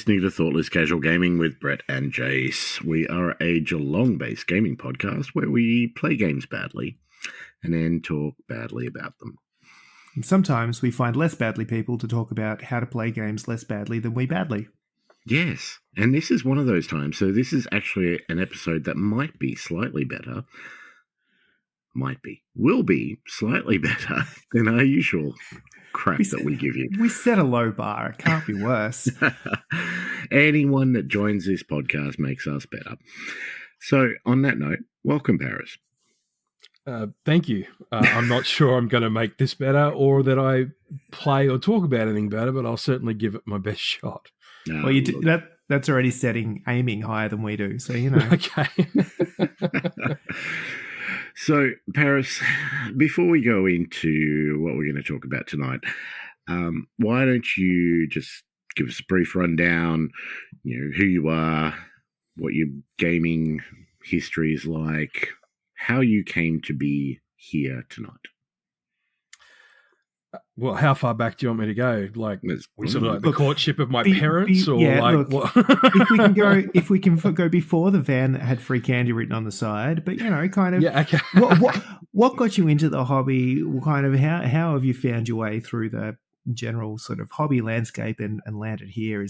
listening to Thoughtless Casual Gaming with Brett and Jace. We are a Geelong-based gaming podcast where we play games badly and then talk badly about them. And sometimes we find less badly people to talk about how to play games less badly than we badly. Yes, and this is one of those times. So this is actually an episode that might be slightly better. Will be slightly better than our usual crap that we give you. We set a low bar. It can't be worse. Anyone that joins this podcast makes us better. So on that note, welcome, Paris. Thank you. I'm not sure I'm going to make this better or that I play or talk about anything better, but I'll certainly give it my best shot. Well, you do, that's already aiming higher than we do, so you know. Okay. So, Paris, before we go into what we're going to talk about tonight, why don't you just give us a brief rundown, who you are, what your gaming history is like, how you came to be here tonight? Well, how far back do you want me to go? Like, sort of like the courtship of my parents, what? If we can go before the van that had free candy written on the side, but kind of. Yeah. Okay. what got you into the hobby? Kind of how have you found your way through the general sort of hobby landscape and landed here?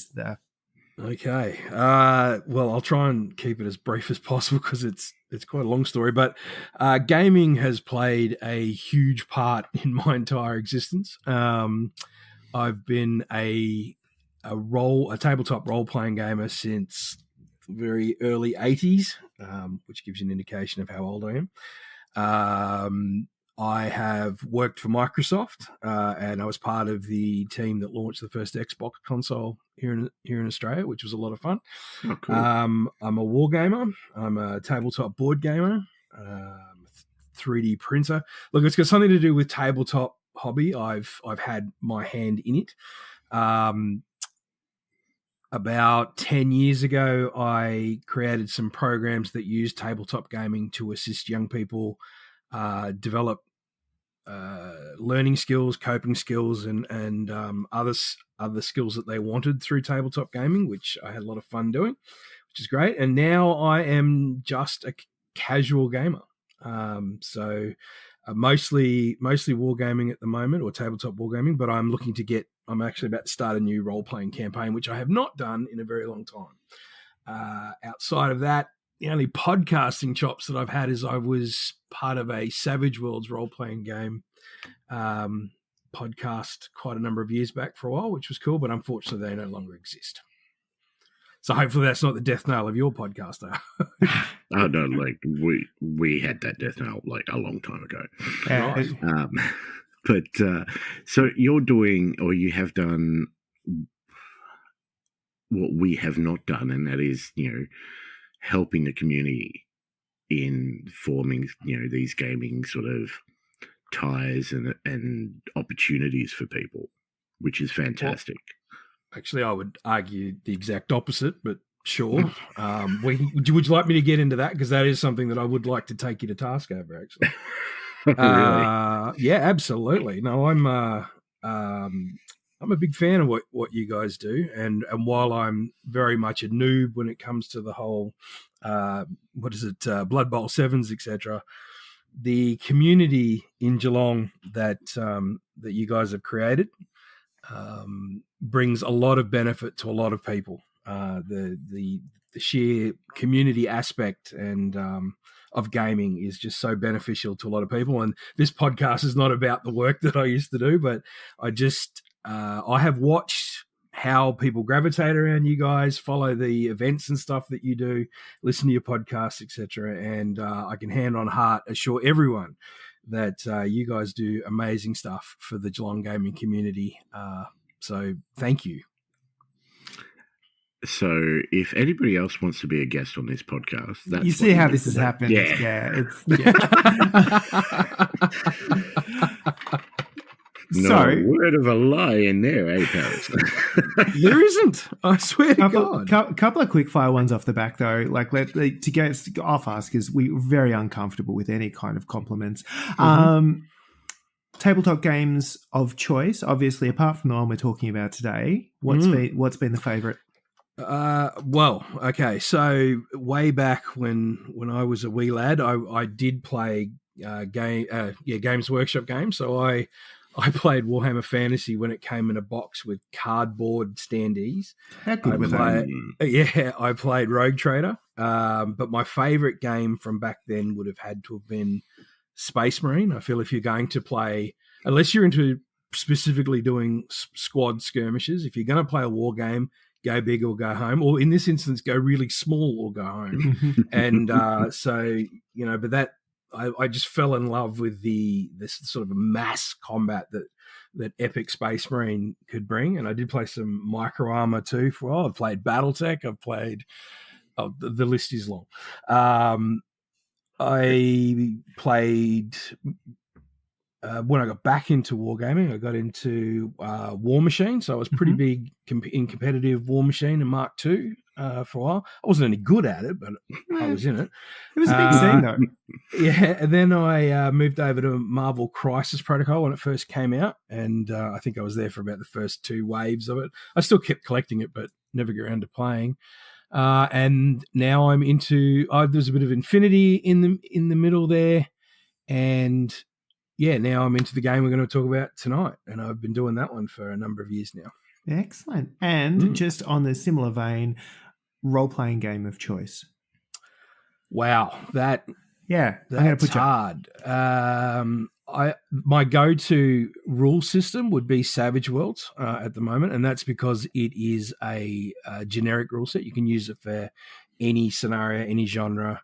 Okay. Well, I'll try and keep it as brief as possible because it's quite a long story, but gaming has played a huge part in my entire existence. I've been a tabletop role-playing gamer since the very early 80s, which gives you an indication of how old I am. I have worked for Microsoft, and I was part of the team that launched the first Xbox console here in Australia, which was a lot of fun. Oh, cool. I'm a wargamer. I'm a tabletop board gamer, 3D printer. Look, it's got something to do with tabletop hobby. I've had my hand in it. About 10 years ago, I created some programs that use tabletop gaming to assist young people develop learning skills, coping skills, and other skills that they wanted through tabletop gaming, which I had a lot of fun doing, which is great. And now I am just a casual gamer. So mostly wargaming at the moment, or tabletop wargaming, but I'm actually about to start a new role-playing campaign, which I have not done in a very long time. Outside of that, the only podcasting chops that I've had is I was part of a Savage Worlds role-playing game podcast quite a number of years back for a while, which was cool, but unfortunately they no longer exist. So hopefully that's not the death knell of your podcast, though. Oh, no, like we had that death knell like a long time ago. Right. But so you're doing, or you have done what we have not done, and that is, helping the community in forming, these gaming sort of ties and opportunities for people, which is fantastic. Well, actually, I would argue the exact opposite, but sure. Would you like me to get into that? Because that is something that I would like to take you to task over, actually. Really? Yeah, absolutely. No, I'm a big fan of what you guys do, and while I'm very much a noob when it comes to the whole Blood Bowl 7s, etc., the community in Geelong that you guys have created brings a lot of benefit to a lot of people. The sheer community aspect and of gaming is just so beneficial to a lot of people. And this podcast is not about the work that I used to do, but I have watched how people gravitate around you guys, follow the events and stuff that you do, listen to your podcasts, etc. And I can hand on heart assure everyone that you guys do amazing stuff for the Geelong gaming community. So thank you. So if anybody else wants to be a guest on this podcast, that's you see how this has happened. Yeah. No word of a lie in there, eh, Paris? There isn't. I swear to God. Couple of quick fire ones off the back, though. Like to get off us, because we're very uncomfortable with any kind of compliments. Mm-hmm. Tabletop games of choice, obviously, apart from the one we're talking about today. What's been the favourite? Well, okay. So way back when I was a wee lad, I did play Games Workshop games. So I played Warhammer Fantasy when it came in a box with cardboard standees. How good were they? Yeah, I played Rogue Trader. But my favorite game from back then would have had to have been Space Marine. I feel if you're going to play, unless you're into specifically doing squad skirmishes, if you're going to play a war game, go big or go home, or in this instance, go really small or go home. And so, but that I just fell in love with this sort of mass combat that Epic Space Marine could bring. And I did play some Micro Armor too. I've played BattleTech. I've played. Oh, the list is long. I played. When I got back into wargaming, I got into War Machine. So I was pretty big in competitive War Machine and Mark II for a while. I wasn't any good at it, but I was in it. It was a big scene, though. Yeah, and then I moved over to Marvel Crisis Protocol when it first came out, and I think I was there for about the first 2 waves of it. I still kept collecting it, but never got around to playing. And now I'm into. There's a bit of Infinity in the middle there, and yeah, now I'm into the game we're going to talk about tonight, and I've been doing that one for a number of years now. Excellent. And just on the similar vein, role-playing game of choice. Wow, that's hard. My go-to rule system would be Savage Worlds at the moment, and that's because it is a generic rule set. You can use it for any scenario, any genre.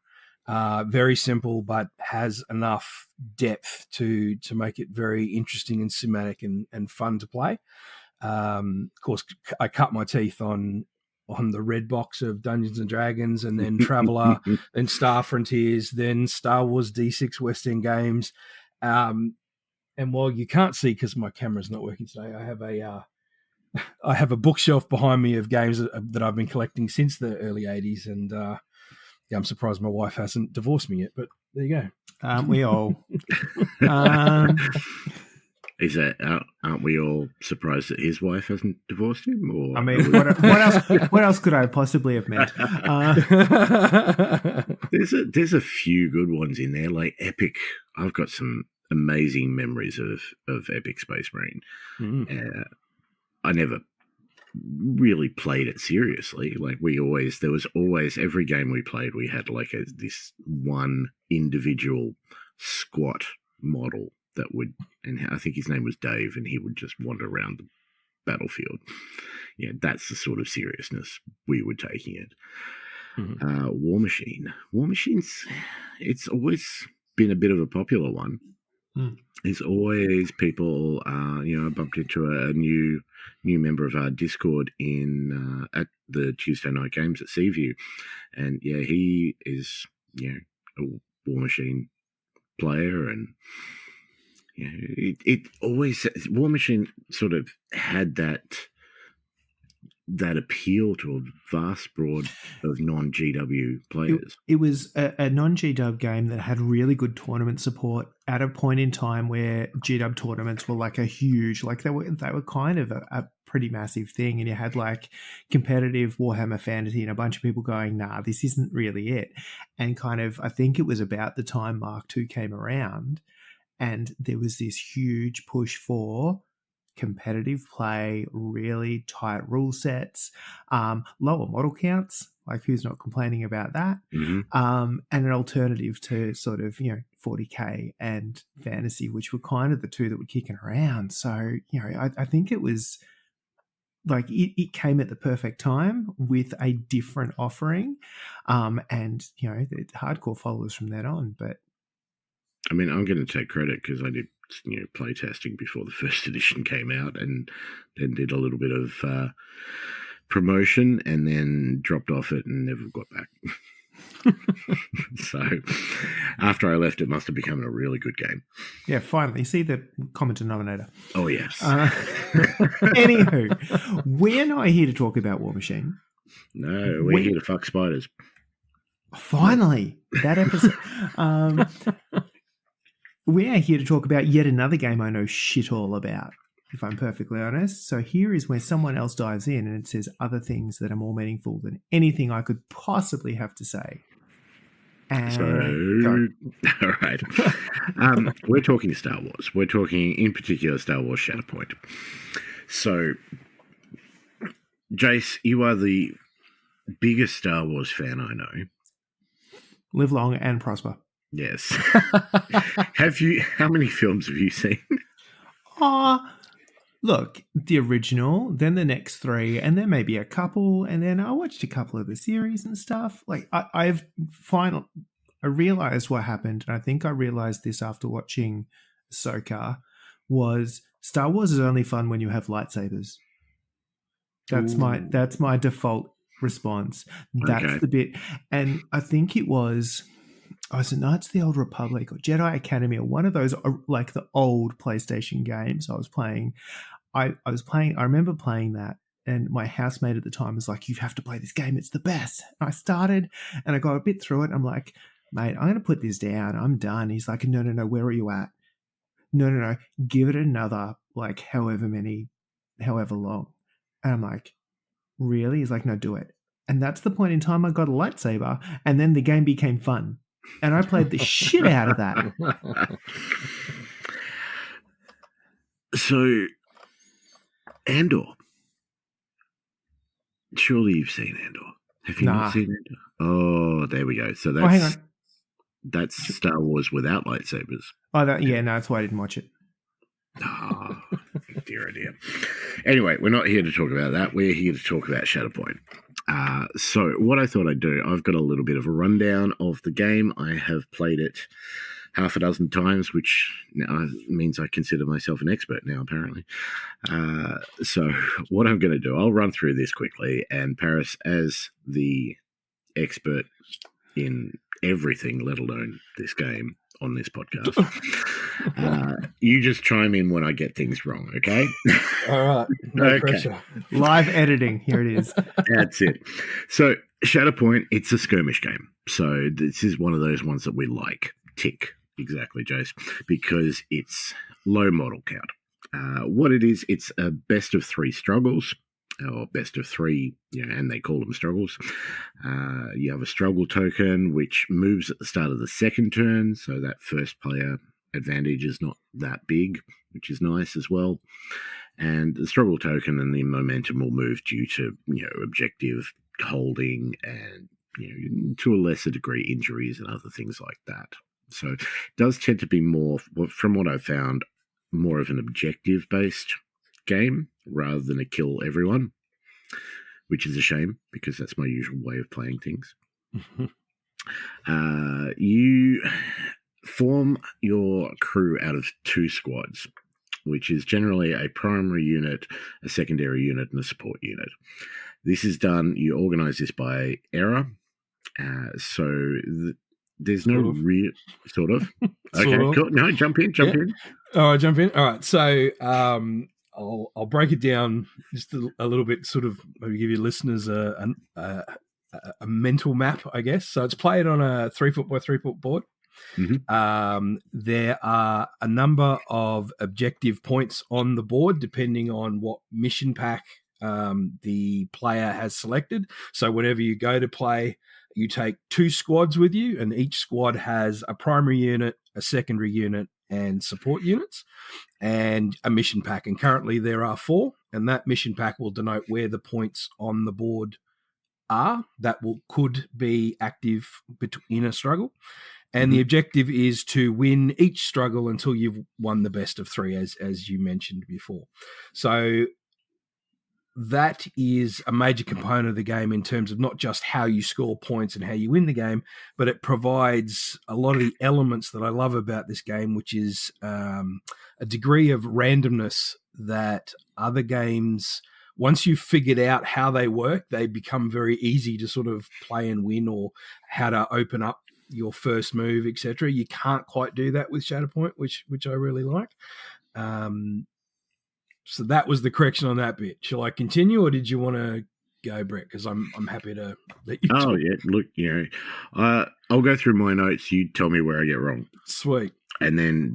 Very simple, but has enough depth to make it very interesting and cinematic and fun to play. Of course, I cut my teeth on the red box of Dungeons and Dragons, and then Traveller, then Star Frontiers, then Star Wars D6 West End Games. And while you can't see because my camera's not working today, I have a bookshelf behind me of games that I've been collecting since the early 80s, and I'm surprised my wife hasn't divorced me yet, but there you go. Aren't we all? Aren't we all surprised that his wife hasn't divorced him? Or I mean, what else could I possibly have meant? There's a few good ones in there, like Epic. I've got some amazing memories of Epic Space Marine. I never really played it seriously. Like there was always every game we played, we had like this one individual squat model that would, and I think his name was Dave, and he would just wander around the battlefield. Yeah, that's the sort of seriousness we were taking it. War Machine's, it's always been a bit of a popular one. There's always people, I bumped into a new member of our Discord at the Tuesday night games at Seaview, and yeah, he is a War Machine player, and it always, War Machine sort of had that appeal to a vast broad of non-GW players. It was a non-GW game that had really good tournament support at a point in time where GW tournaments were like a huge, like they were kind of a pretty massive thing, and you had like competitive Warhammer Fantasy and a bunch of people going, nah, this isn't really it. And kind of, I think it was about the time Mark II came around, and there was this huge push for competitive play, really tight rule sets, lower model counts, like who's not complaining about that, and an alternative to sort of 40k and fantasy, which were kind of the two that were kicking around. So I think it was like it came at the perfect time with a different offering, and the hardcore followers from that on. But I mean, I'm going to take credit because I did play testing before the first edition came out, and then did a little bit of promotion, and then dropped off it and never got back. So after I left, it must have become a really good game. Yeah, finally. See the common denominator. Oh, yes. Anywho, we're not here to talk about War Machine. No, we're here to fuck spiders. Finally, that episode. We are here to talk about yet another game I know shit all about. if I'm perfectly honest. So here is where someone else dives in and it says other things that are more meaningful than anything I could possibly have to say. And go. All right. We're talking Star Wars. We're talking, in particular, Star Wars Shatterpoint. So, Jace, you are the biggest Star Wars fan I know. Live long and prosper. Yes. How many films have you seen? Look, the original, then the next 3, and then maybe a couple, and then I watched a couple of the series and stuff. Like I realized what happened, and I think I realized this after watching Ahsoka, was Star Wars is only fun when you have lightsabers. That's my default response. That's the bit, and I think it was Knights of the Old Republic or Jedi Academy or one of those, like the old PlayStation games I was playing. I remember playing that, and my housemate at the time was like, "You have to play this game. It's the best." And I started, and I got a bit through it. And I'm like, "Mate, I'm going to put this down. I'm done." He's like, No. Where are you at? No. Give it another, like, however long. And I'm like, really? He's like, no, do it. And that's the point in time I got a lightsaber, and then the game became fun. And I played the shit out of that. So, Andor. Surely you've seen Andor. Have you not seen Andor? Oh, there we go. So hang on. That's Star Wars without lightsabers. Oh, that's why I didn't watch it. Oh, dear, oh dear. Anyway, we're not here to talk about that. We're here to talk about Shatterpoint. So what I thought I'd do, I've got a little bit of a rundown of the game. I have played it half a dozen times, which now means I consider myself an expert now, apparently. So what I'm going to do, I'll run through this quickly, and Paris, as the expert in everything, let alone this game on this podcast, you just chime in when I get things wrong, okay? All right. No pressure. Live editing. Here it is. That's it. So Shatterpoint, it's a skirmish game. So this is one of those ones that we like. Tick. Exactly, Jace. Because it's low model count. What it is, it's a best of 3 struggles. Or best of 3, and they call them struggles. You have a struggle token, which moves at the start of the second turn, so that first player advantage is not that big, which is nice as well. And the struggle token and the momentum will move due to, objective holding and, to a lesser degree, injuries and other things like that. So it does tend to be more, from what I've found, more of an objective-based game rather than a kill everyone, which is a shame because that's my usual way of playing things. You form your crew out of 2 squads, which is generally a primary unit, a secondary unit, and a support unit. This is done, you organize this by era. There's no real sort of. Okay, cool. No, jump in. All right, jump in. All right, so I'll break it down just a little bit, sort of maybe give your listeners a mental map, I guess. So it's played on a 3-foot by 3-foot board. Mm-hmm. There are a number of objective points on the board depending on what mission pack the player has selected. So whenever you go to play, you take 2 squads with you, and each squad has a primary unit, a secondary unit, and support units, and a mission pack. And currently there are 4, and that mission pack will denote where the points on the board are that could be active in a struggle. And the objective is to win each struggle until you've won the best of 3, as you mentioned before. So that is a major component of the game in terms of not just how you score points and how you win the game, but it provides a lot of the elements that I love about this game, which is a degree of randomness that other games, once you've figured out how they work, they become very easy to sort of play and win, or how to open up your first move, etc. You can't quite do that with Shatterpoint, which I really like. So that was the correction on that bit. Shall I continue, or did you want to go, Brett? Because I'm happy to let you talk. Oh, yeah. Look, I'll go through my notes. You tell me where I get wrong. Sweet. and then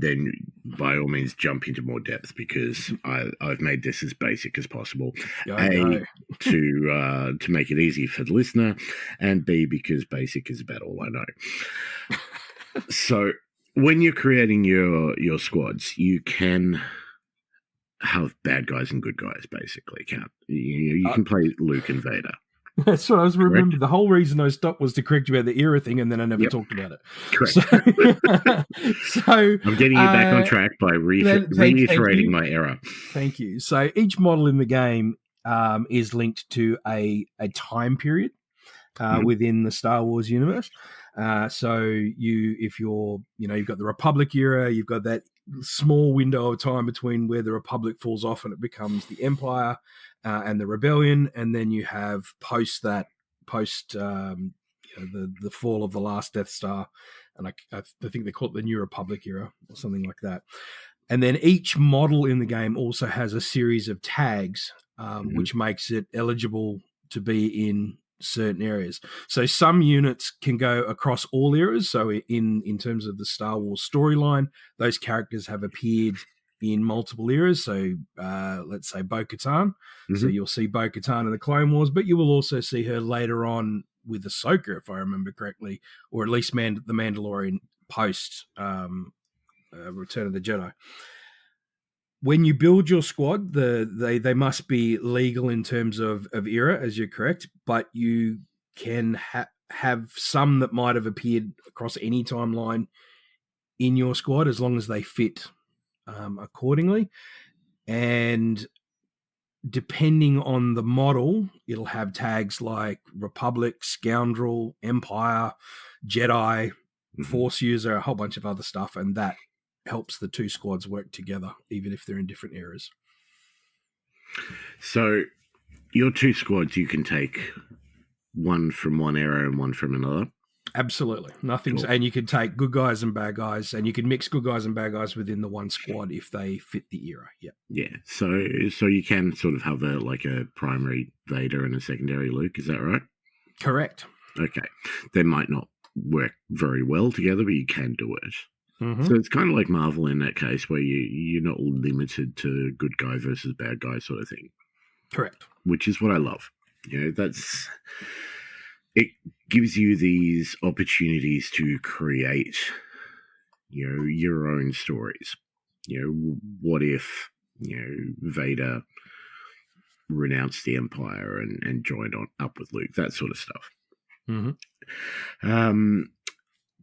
by all means jump into more depth, because I've made this as basic as possible. Go. To make it easy for the listener, and B, because basic is about all I know. So when you're creating your squads, you can have bad guys and good guys, basically. You can play Luke and Vader. That's what I was remembering. The whole reason I stopped was to correct you about the era thing, and then I never talked about it. Correct. So I'm getting you back on track by reiterating my error. Thank you. So each model in the game is linked to a time period within the Star Wars universe. So if you've got the Republic era, you've got that small window of time between where the Republic falls off and it becomes the Empire and the Rebellion, and then you have post the fall of the last Death Star, and I think they call it the New Republic era or something like that. And then each model in the game also has a series of tags, which makes it eligible to be in certain areas. So some units can go across all eras. So in terms of the Star Wars storyline, those characters have appeared in multiple eras. So let's say Bo-Katan. So you'll see Bo-Katan in the Clone Wars, but you will also see her later on with Ahsoka, if I remember correctly, or at least the Mandalorian post Return of the Jedi. When you build your squad, they must be legal in terms of era, as you're correct, but you can have some that might have appeared across any timeline in your squad as long as they fit accordingly. And depending on the model, it'll have tags like Republic, Scoundrel, Empire, Jedi, Force User, a whole bunch of other stuff, and that helps the two squads work together, even if they're in different eras. So your two squads, you can take one from one era and one from another? Absolutely. Nothing's cool. And you can take good guys and bad guys, and you can mix good guys and bad guys within the one squad if they fit the era. Yeah. So you can sort of have a primary Vader and a secondary Luke, is that right? Correct. Okay. They might not work very well together, but you can do it. So it's kind of like Marvel in that case, where you're not limited to good guy versus bad guy sort of thing. Correct. Which is what I love. It gives you these opportunities to create, your own stories. What if, Vader renounced the Empire and joined up with Luke, that sort of stuff.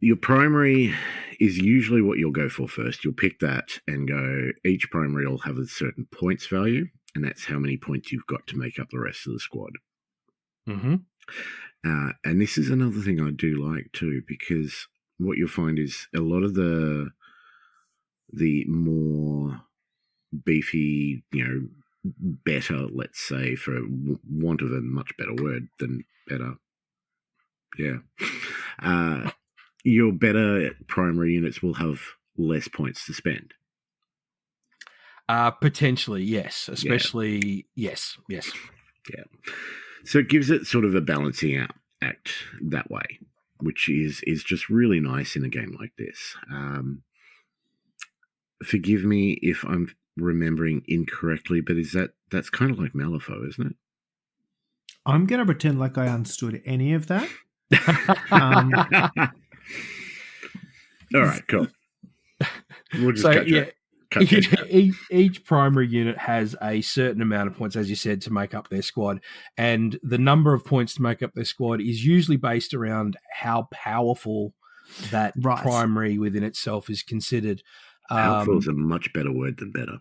Your primary is usually what you'll go for first. You'll pick that and go, each primary will have a certain points value, and that's how many points you've got to make up the rest of the squad. And this is another thing I do like too, because what you'll find is a lot of the more beefy, better, let's say, for want of a much better word than better. Yeah. Your better primary units will have less points to spend. Potentially, yes. Especially, yes. Yeah. So it gives it sort of a balancing act that way, which is just really nice in a game like this. Forgive me if I'm remembering incorrectly, but that's kind of like Malifaux, isn't it? I'm going to pretend like I understood any of that. All right, cool. We'll just each primary unit has a certain amount of points, as you said, to make up their squad, and the number of points to make up their squad is usually based around how powerful that primary within itself is considered. Powerful is a much better word than better.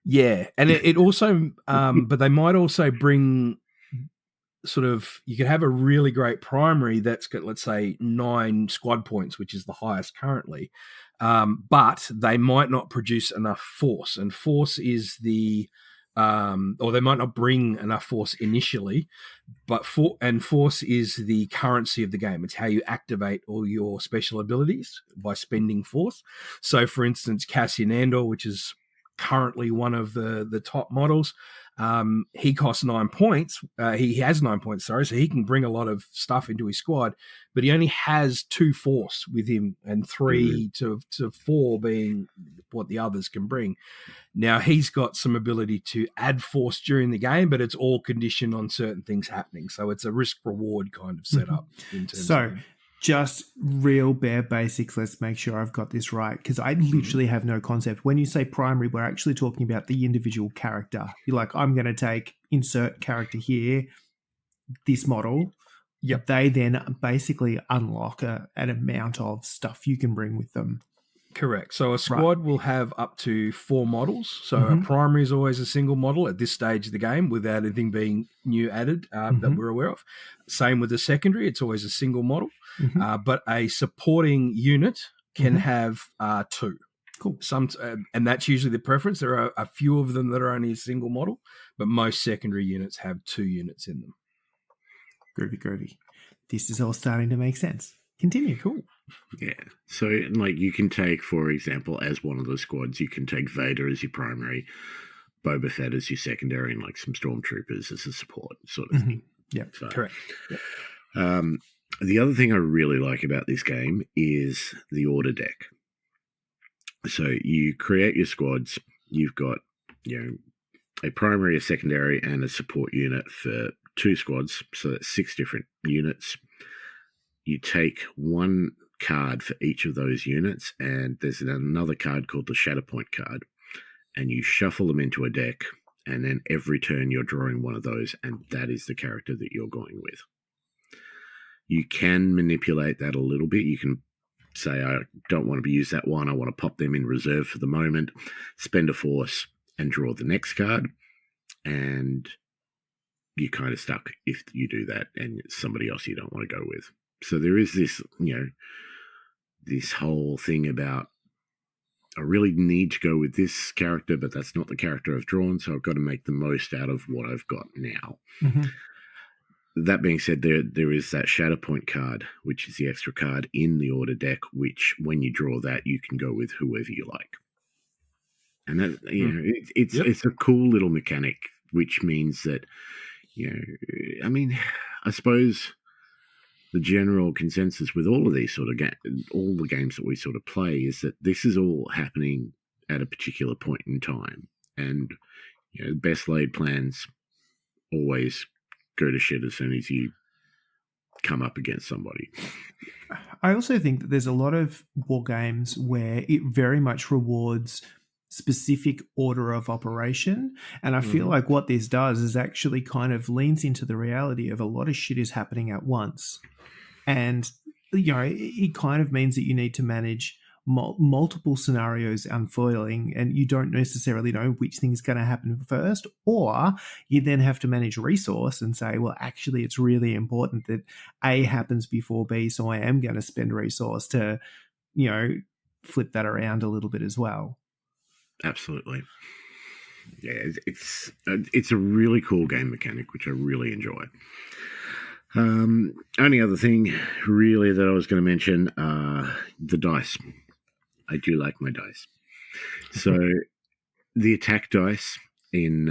Yeah, and it also, but they might also bring sort of, you could have a really great primary that's got, let's say, 9 squad points, which is the highest currently, but they might not produce enough force, and force is or they might not bring enough force initially, but force is the currency of the game. It's how you activate all your special abilities, by spending force. So, for instance, Cassian Andor, which is currently one of the top models, He costs 9 points. He has 9 points, sorry, so he can bring a lot of stuff into his squad, but he only has 2 force with him and 3 to 4 being what the others can bring. Now, he's got some ability to add force during the game, but it's all conditioned on certain things happening. So it's a risk-reward kind of setup. In terms of him. Just real bare basics. Let's make sure I've got this right, because I literally have no concept. When you say primary, we're actually talking about the individual character. You're like, I'm going to take insert character here, this model. Yep. They then basically unlock an amount of stuff you can bring with them. Correct. So a squad will have up to 4 models. So a primary is always a single model at this stage of the game without anything being new added that we're aware of. Same with the secondary. It's always a single model. But a supporting unit can have 2. Cool. And that's usually the preference. There are a few of them that are only a single model, but most secondary units have 2 units in them. Groovy. This is all starting to make sense. Continue. Cool. Yeah. So, like, you can take, for example, as one of the squads, you can take Vader as your primary, Boba Fett as your secondary, and like some stormtroopers as a support sort of thing. Yeah, so, correct. Yep. The other thing I really like about this game is the order deck. So you create your squads. You've got, a primary, a secondary, and a support unit for 2 squads. So that's 6 different units. You take 1 card for each of those units, and there's another card called the Shatterpoint card, and you shuffle them into a deck, and then every turn you're drawing one of those, and that is the character that you're going with. You can manipulate that a little bit. You can say, I don't want to use that one. I want to pop them in reserve for the moment, spend a force, and draw the next card. And you're kind of stuck if you do that and it's somebody else you don't want to go with. So there is this, this whole thing about, I really need to go with this character, but that's not the character I've drawn, so I've got to make the most out of what I've got now. That being said, there is that Shatterpoint card, which is the extra card in the order deck, which when you draw that, you can go with whoever you like. And that, it's a cool little mechanic, which means that, I suppose the general consensus with all of these sort of all the games that we sort of play is that this is all happening at a particular point in time. And, best laid plans always go to shit as soon as you come up against somebody. I also think that there's a lot of war games where it very much rewards specific order of operation. And I feel like what this does is actually kind of leans into the reality of a lot of shit is happening at once. And, it kind of means that you need to manage multiple scenarios unfolding, and you don't necessarily know which thing's going to happen first, or you then have to manage resource and say, well, actually it's really important that A happens before B, so I am going to spend resource to, flip that around a little bit as well. Absolutely. Yeah, it's a really cool game mechanic, which I really enjoy. Only other thing really that I was going to mention, the dice. I do like my dice. So the attack dice in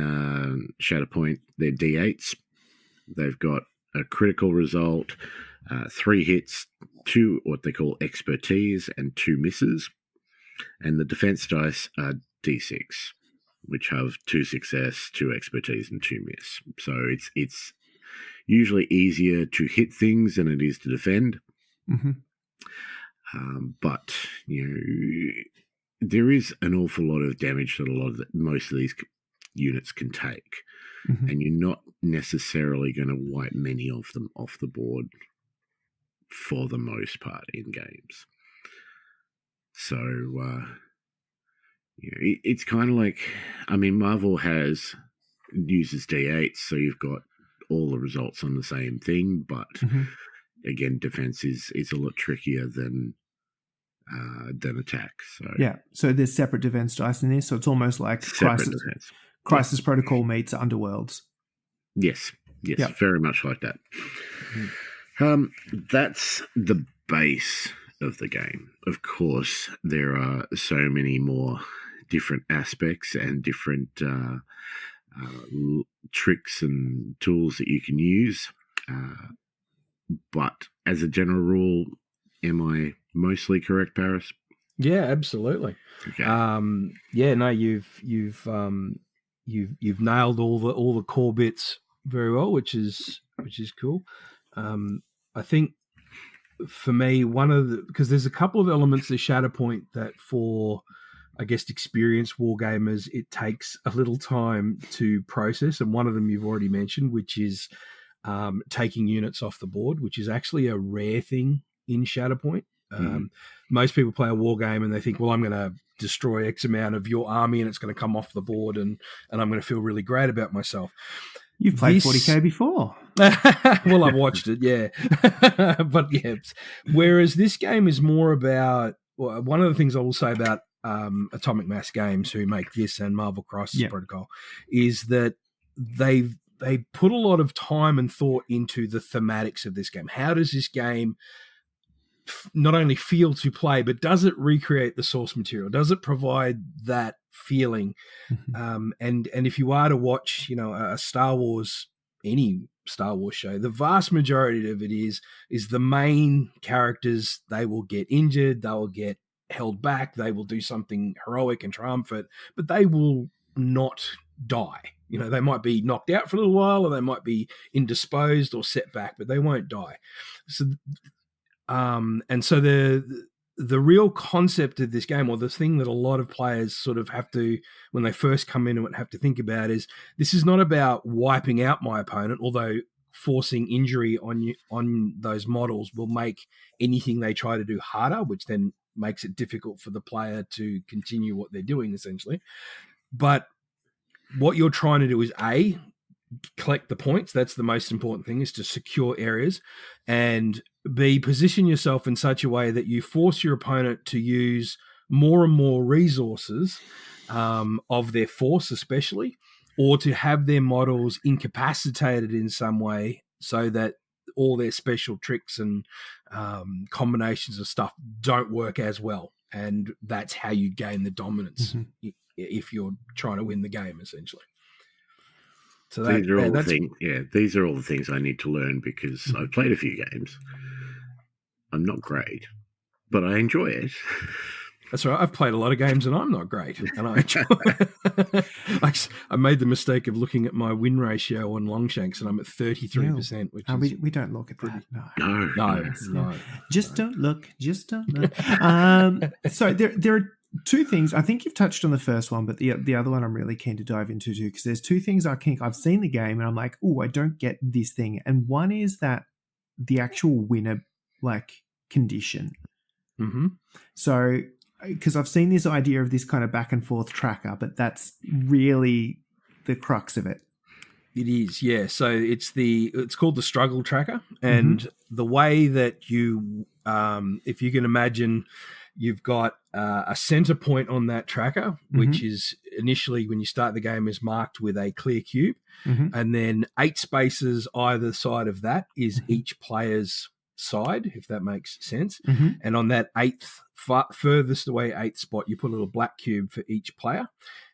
Shatterpoint, they're D8s. They've got a critical result, 3 hits, 2 what they call expertise, and 2 misses. And the defense dice are D6, which have 2 success, 2 expertise, and 2 miss. So it's usually easier to hit things than it is to defend. But there is an awful lot of damage that most of these units can take, and you're not necessarily going to wipe many of them off the board for the most part in games. So it's kind of like, Marvel uses D8s, so you've got all the results on the same thing, but again, defense is a lot trickier than attack. So there's separate defense dice in this, so it's almost like Crisis Protocol meets Underworlds. Yes, very much like that. That's the base of the game. Of course, there are so many more different aspects and different tricks and tools that you can use. But as a general rule, am I mostly correct, Paris? Yeah, absolutely. Okay. Yeah, no, you've nailed all the core bits very well, which is cool. I think for me, because there's a couple of elements of Shatterpoint that for, I guess, experienced wargamers, it takes a little time to process, and one of them you've already mentioned, which is taking units off the board, which is actually a rare thing in Shatterpoint. Most people play a war game and they think, well, I'm going to destroy X amount of your army and it's going to come off the board and I'm going to feel really great about myself. You've played 40k before. Well, I've watched it, yeah. But yeah, whereas this game is more about, well, one of the things I will say about Atomic Mass Games, who make this and Marvel Crisis Protocol, is that they put a lot of time and thought into the thematics of this game. How does this game not only feel to play, but does it recreate the source material? Does it provide that feeling? And if you are to watch, a Star Wars, any Star Wars show, the vast majority of it is the main characters. They will get injured, they will get held back, they will do something heroic and triumphant, but they will not die. They might be knocked out for a little while, or they might be indisposed or set back, but they won't die. So, and so the real concept of this game, or the thing that a lot of players sort of have to, when they first come into it, have to think about is this is not about wiping out my opponent, although forcing injury on those models will make anything they try to do harder, which then makes it difficult for the player to continue what they're doing, essentially. But what you're trying to do is A, collect the points. That's the most important thing, is to secure areas, and B, position yourself in such a way that you force your opponent to use more and more resources of their force, especially, or to have their models incapacitated in some way so that all their special tricks and combinations of stuff don't work as well. And that's how you gain the dominance if you're trying to win the game, essentially. So these are all the things I need to learn, because I've played a few games. I'm not great, but I enjoy it. That's right. I've played a lot of games and I'm not great, and I enjoy it. I made the mistake of looking at my win ratio on Longshanks, and I'm at 33%. Which is we don't look at that. No. Don't look. Just don't look. So there are two things. I think you've touched on the first one, but the other one I'm really keen to dive into too, because there's two things I've seen the game and I'm like, oh, I don't get this thing. And one is that the actual winner condition. So, because I've seen this idea of this kind of back and forth tracker, but that's really the crux of it. It is, yeah. So it's called the struggle tracker, and the way that you, if you can imagine, you've got a center point on that tracker, which is initially, when you start the game, is marked with a clear cube, and then 8 spaces either side of that is each player's side, if that makes sense. And on that furthest away 8th spot, you put a little black cube for each player.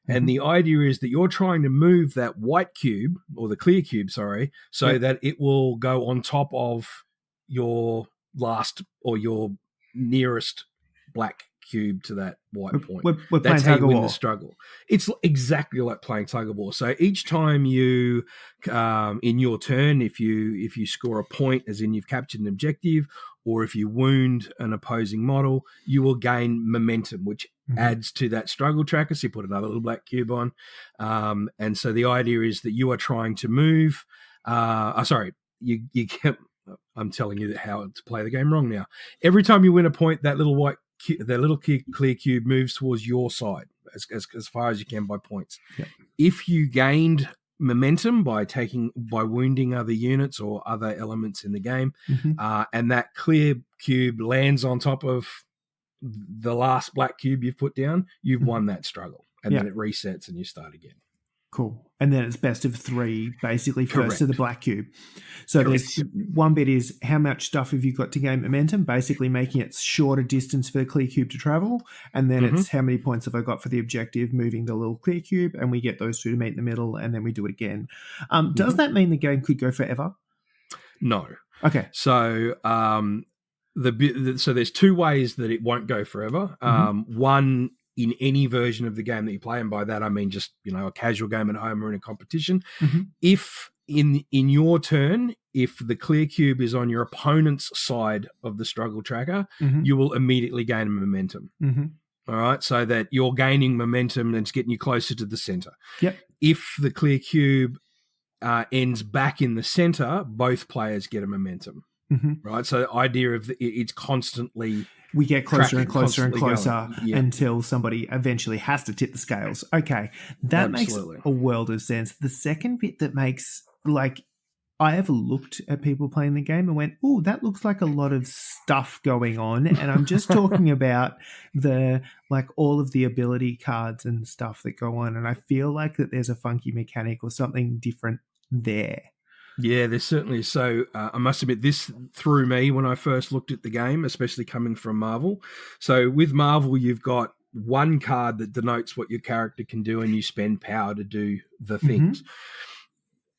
And the idea is that you're trying to move that white cube, or the clear cube, so that it will go on top of your last or your nearest black cube to that white point. We're That's playing how you win tug-of-war. the struggle. It's exactly like playing tug of war. So each time you, in your turn, if you score a point, as in you've captured an objective, or if you wound an opposing model, you will gain momentum, which adds to that struggle tracker. So you put another little black cube on. And so the idea is that you are trying to move. You get, I'm telling you how to play the game wrong now. Every time you win a point, that little clear cube moves towards your side as far as you can by points. Yep. If you gained momentum by wounding other units or other elements in the game, and that clear cube lands on top of the last black cube you've put down, you've won that struggle, and then it resets and you start again. Cool. And then it's best of 3, basically first to the Correct. black cube. So there's one bit is how much stuff have you got to gain momentum, basically making it shorter distance for the clear cube to travel. And then it's how many points have I got for the objective, moving the little clear cube, and we get those 2 to meet in the middle, and then we do it again. Does that mean the game could go forever? No. Okay. So so there's 2 ways that it won't go forever. One, in any version of the game that you play, and by that I mean just a casual game at home or in a competition. If in your turn, if the clear cube is on your opponent's side of the struggle tracker, you will immediately gain momentum. All right, so that you're gaining momentum and it's getting you closer to the center. Yep. If the clear cube ends back in the center, both players get a momentum. Right, so the idea of it's constantly. We get closer and closer and closer Yeah. until somebody eventually has to tip the scales. Okay, that makes a world of sense. The second bit that makes, I have looked at people playing the game and went, oh, that looks like a lot of stuff going on. And I'm just talking about all of the ability cards and stuff that go on. And I feel like that there's a funky mechanic or something different there. Yeah, there's certainly. So I must admit, this threw me when I first looked at the game, especially coming from Marvel. So with Marvel, you've got one card that denotes what your character can do, and you spend power to do the things.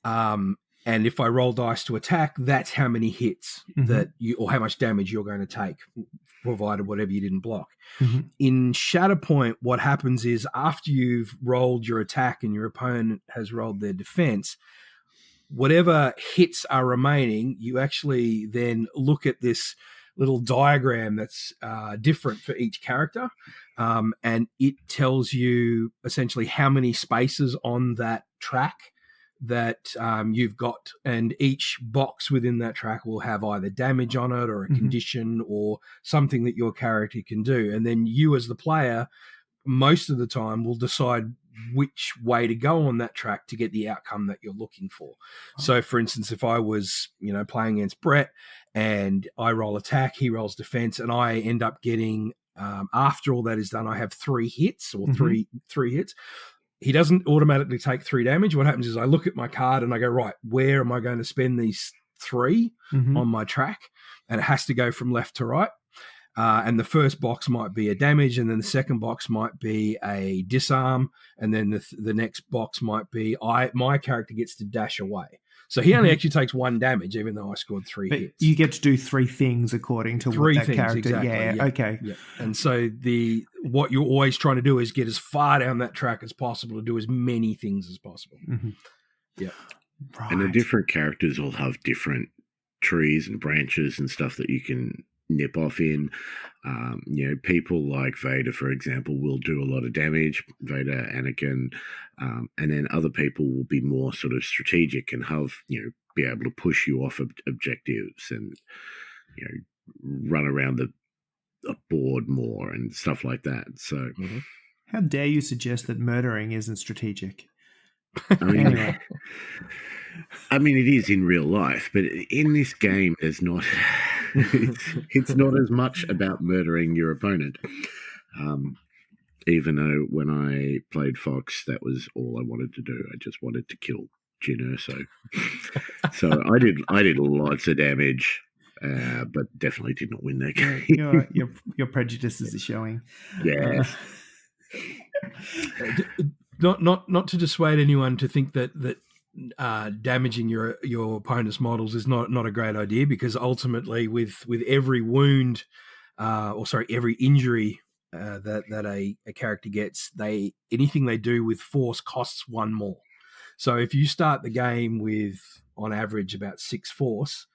And if I roll dice to attack, that's how many hits that you, or how much damage you're going to take, provided whatever you didn't block. In Shatterpoint, what happens is after you've rolled your attack and your opponent has rolled their defense, whatever hits are remaining, you actually then look at this little diagram that's different for each character, and it tells you essentially how many spaces on that track that you've got, and each box within that track will have either damage on it or a condition or something that your character can do. And then you as the player, most of the time, will decide which way to go on that track to get the outcome that you're looking for. So for instance, if I was, playing against Brett and I roll attack, he rolls defense, and I end up getting, after all that is done, I have 3 hits or three hits. He doesn't automatically take 3 damage. What happens is I look at my card and I go, right, where am I going to spend these 3 on my track? And it has to go from left to right. And the first box might be a damage, and then the second box might be a disarm, and then the next box might be my character gets to dash away. So he only actually takes 1 damage, even though I scored 3 hits. You get to do 3 things according to what that character. Exactly. Yeah, okay. Yeah. And so what you're always trying to do is get as far down that track as possible to do as many things as possible. Yeah. Right. And the different characters all have different trees and branches and stuff that you can nip off in. People like Vader, for example, will do a lot of damage, Vader, Anakin, and then other people will be more sort of strategic and have, be able to push you off objectives and, run around the board more and stuff like that. So how dare you suggest that murdering isn't strategic? I mean, Anyway. it is in real life, but in this game, there's not. It's not as much about murdering your opponent. Even though when I played Fox, that was all I wanted to do. I just wanted to kill Jyn Erso. So I did lots of damage, but definitely did not win that game. Your prejudices are showing. Yeah. Not to dissuade anyone to think that damaging your opponent's models is not a great idea, because ultimately with every wound every injury that a character gets, anything they do with force costs 1 more. So if you start the game with on average about 6 force,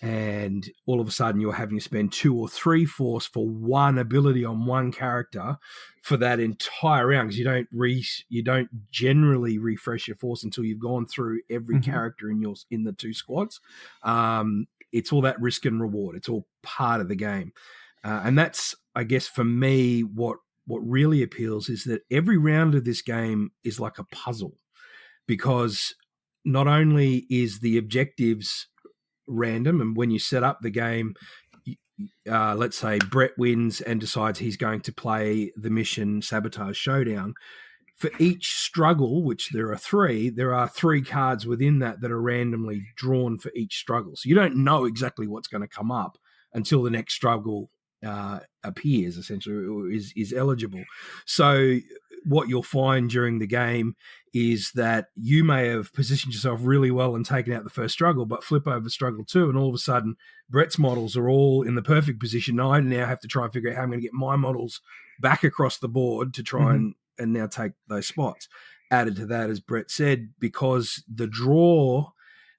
and all of a sudden you're having to spend 2 or 3 force for 1 ability on 1 character for that entire round, because you don't generally refresh your force until you've gone through every character in the 2 squads. It's all that risk and reward. It's all part of the game, and that's, I guess, for me, what really appeals is that every round of this game is like a puzzle, because not only is the objectives random, and when you set up the game, let's say Brett wins and decides he's going to play the mission Sabotage Showdown. for each struggle, which there are 3, there are 3 cards within that are randomly drawn for each struggle. So you don't know exactly what's going to come up until the next struggle appears, essentially, or is eligible. So what you'll find during the game is that you may have positioned yourself really well and taken out the first struggle, but flip over struggle 2, and all of a sudden Brett's models are all in the perfect position. I now have to try and figure out how I'm going to get my models back across the board to try and now take those spots. Added to that, as Brett said, because the draw,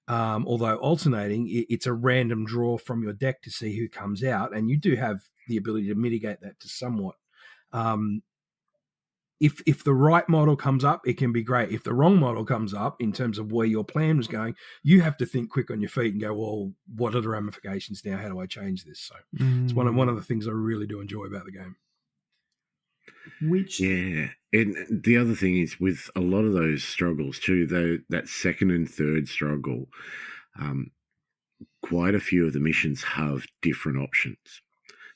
although alternating, it's a random draw from your deck to see who comes out, and you do have the ability to mitigate that to somewhat. If the right model comes up, it can be great. If the wrong model comes up, in terms of where your plan was going, you have to think quick on your feet and go, well, what are the ramifications now? How do I change this? So it's one of the things I really do enjoy about the game. And the other thing is, with a lot of those struggles too, though, that second and third struggle, quite a few of the missions have different options.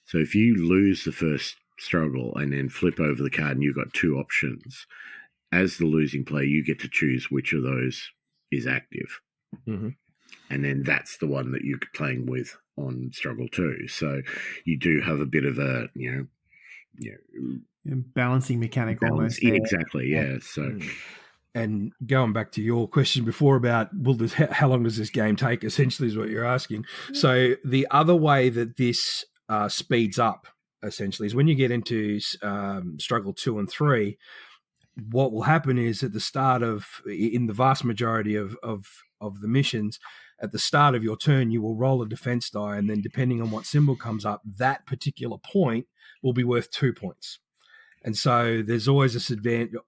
So if you lose the first struggle and then flip over the card and you've got 2 options, as the losing player, you get to choose which of those is active. And then that's the one that you're playing with on struggle 2. So you do have a bit of a, balancing mechanic almost. Yeah, exactly, yeah. So, and going back to your question before about how long does this game take, essentially is what you're asking. So the other way that this speeds up, essentially, is when you get into struggle 2 and 3, what will happen is at the start in the vast majority of the missions, at the start of your turn, you will roll a defense die, and then depending on what symbol comes up, that particular point will be worth 2 points. And so there's always this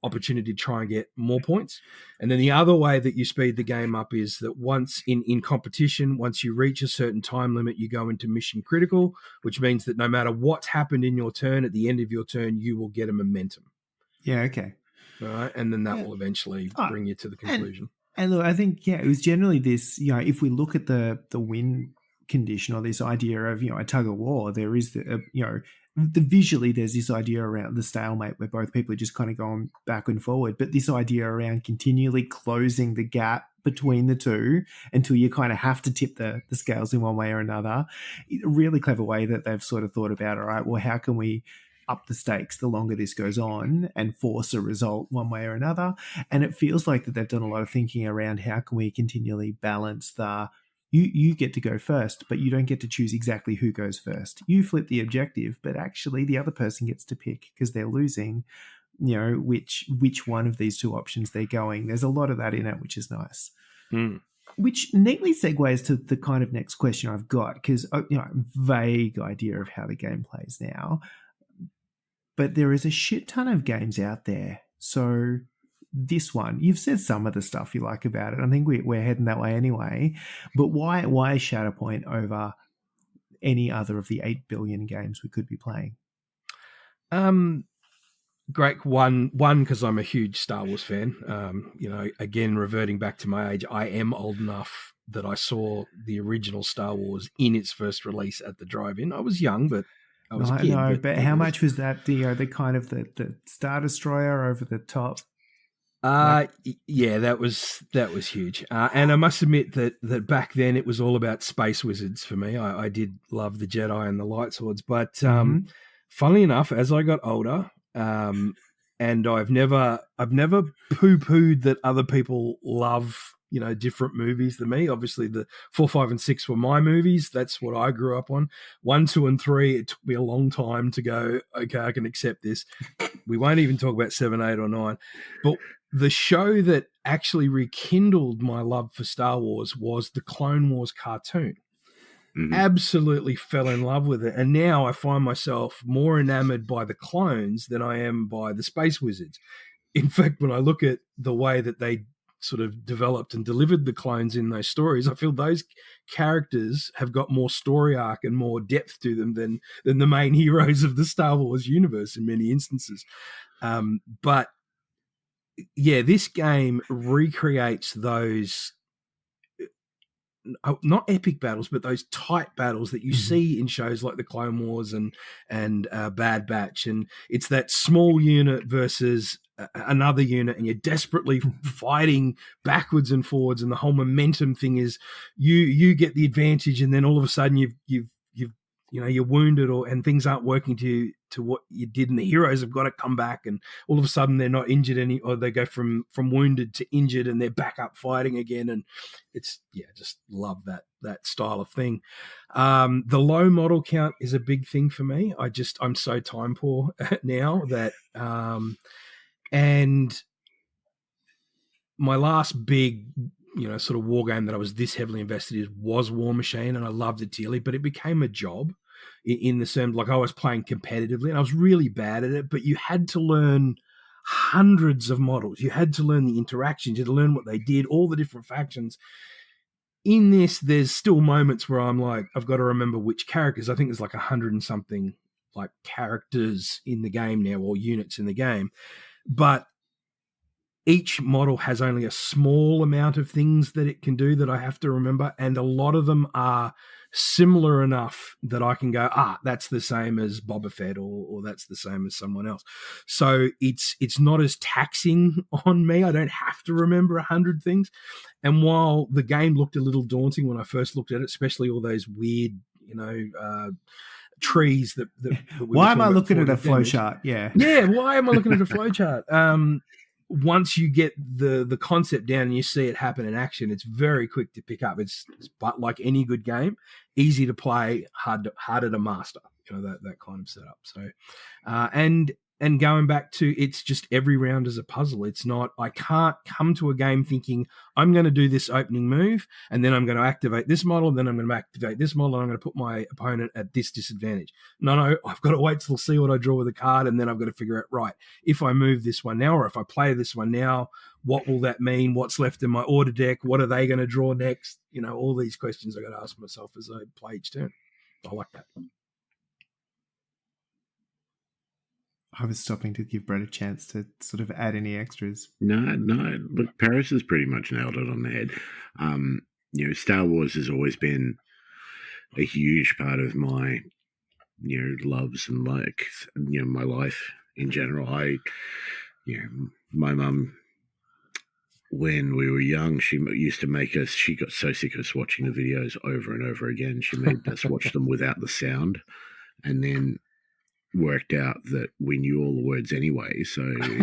opportunity to try and get more points. And then the other way that you speed the game up is that once in competition, once you reach a certain time limit, you go into mission critical, which means that no matter what's happened in your turn, at the end of your turn, you will get a momentum. Yeah, okay. All right, and then that will eventually bring you to the conclusion. And look, I think, it was generally this, if we look at the win condition, or this idea of, a tug of war, there is visually there's this idea around the stalemate where both people are just kind of going back and forward, but this idea around continually closing the gap between the two until you kind of have to tip the scales in one way or another. A really clever way that they've sort of thought about, all right, well, how can we up the stakes the longer this goes on and force a result one way or another? And it feels like that they've done a lot of thinking around how can we continually balance you get to go first, but you don't get to choose exactly who goes first. You flip the objective, but actually the other person gets to pick, because they're losing, which one of these 2 options they're going. There's a lot of that in it, which is nice. Which neatly segues to the kind of next question I've got, because, vague idea of how the game plays now. But there is a shit ton of games out there. So this one, you've said some of the stuff you like about it. I think we're heading that way anyway. But why Shatterpoint over any other of the 8 billion games we could be playing? Great. One, because I'm a huge Star Wars fan. Again, reverting back to my age, I am old enough that I saw the original Star Wars in its first release at the drive-in. I was young, but I was a kid. No, but how much was that? The kind of the Star Destroyer over the top? Yeah, that was huge. And I must admit that back then it was all about space wizards for me. I did love the Jedi and the light swords, but funnily enough, as I got older, and I've never poo-pooed that other people love different movies than me. Obviously, the 4, 5, and 6 were my movies. That's what I grew up on. 1, 2, and 3. It took me a long time to go, okay, I can accept this. We won't even talk about 7, 8, or 9, but the show that actually rekindled my love for Star Wars was the Clone Wars cartoon. Absolutely fell in love with it. And now I find myself more enamored by the clones than I am by the space wizards. In fact, when I look at the way that they sort of developed and delivered the clones in those stories, I feel those characters have got more story arc and more depth to them than the main heroes of the Star Wars universe in many instances. But yeah, this game recreates those not epic battles, but those tight battles that you see in shows like the Clone Wars and Bad Batch, and it's that small unit versus another unit, and you're desperately fighting backwards and forwards, and the whole momentum thing is you get the advantage, and then all of a sudden you've you're wounded, and things aren't working to what you did, and the heroes have got to come back, and all of a sudden they're not injured or they go from wounded to injured, and they're back up fighting again, and it's just love that style of thing. The low model count is a big thing for me. I'm so time poor now that and my last big sort of war game that I was this heavily invested in was War Machine, and I loved it dearly, but it became a job in the sense, like I was playing competitively and I was really bad at it, but you had to learn hundreds of models. You had to learn the interactions. You had to learn what they did, all the different factions. In this, there's still moments where I'm like, I've got to remember which characters. I think there's like 100 and something like characters in the game now, or units in the game. But each model has only a small amount of things that it can do that I have to remember, and a lot of them are similar enough that I can go, that's the same as Boba Fett, or that's the same as someone else. So it's not as taxing on me. I don't have to remember 100 things. And while the game looked a little daunting when I first looked at it, especially all those weird, trees that why am I looking at a flowchart? Yeah, why am I looking at a flowchart? Once you get the concept down and you see it happen in action, it's very quick to pick up. It's but like any good game, easy to play, harder to master. That kind of setup. So, and going back to, it's just every round is a puzzle. It's not, I can't come to a game thinking I'm going to do this opening move and then I'm going to activate this model, and then I'm going to activate this model, and I'm going to put my opponent at this disadvantage. No, I've got to wait till see what I draw with a card, and then I've got to figure out, right, if I move this one now, or if I play this one now, what will that mean? What's left in my order deck? What are they going to draw next? All these questions I got to ask myself as I play each turn. I like that. I was stopping to give Brett a chance to sort of add any extras. No. Look, Paris has pretty much nailed it on the head. Star Wars has always been a huge part of my, loves and my life in general. My mum, when we were young, she used to make us, she got so sick of us watching the videos over and over again. She made us watch them without the sound, and then worked out that we knew all the words anyway, so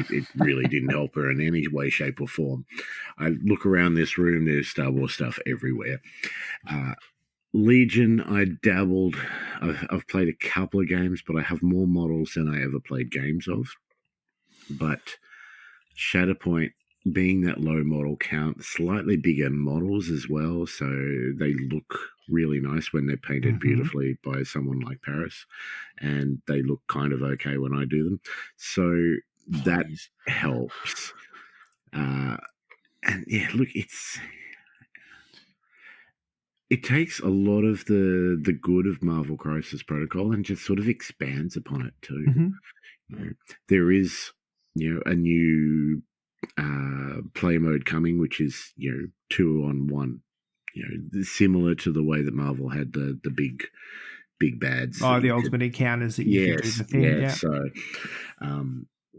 it really didn't help her in any way, shape or form. I look around this room, there's Star Wars stuff everywhere. Legion, I dabbled. I've played a couple of games, but I have more models than I ever played games of. But Shatterpoint, being that low model count, slightly bigger models as well, so they look really nice when they're painted beautifully by someone like Paris, and they look kind of okay when I do them. So that helps. And yeah, look, it takes a lot of the good of Marvel Crisis Protocol and just sort of expands upon it too. There is, a new play mode coming, which is 2-on-1, similar to the way that Marvel had the big bads. The ultimate encounters that you can do the thing. Yeah. So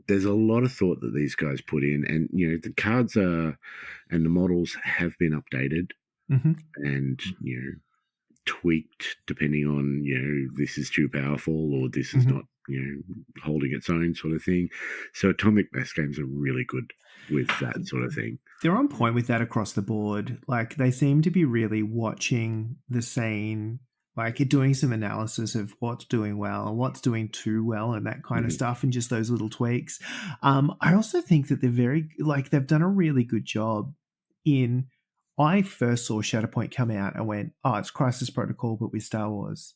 there's a lot of thought that these guys put in, and the cards and the models have been updated and tweaked depending on this is too powerful or this is not holding its own sort of thing. So Atomic Mass games are really good with that sort of thing. They're on point with that across the board. Like, they seem to be really watching the scene, like doing some analysis of what's doing well and what's doing too well and that kind of stuff, and just those little tweaks. I also think that they've done a really good job in, I first saw Shatterpoint come out and went, it's Crisis Protocol but with Star Wars.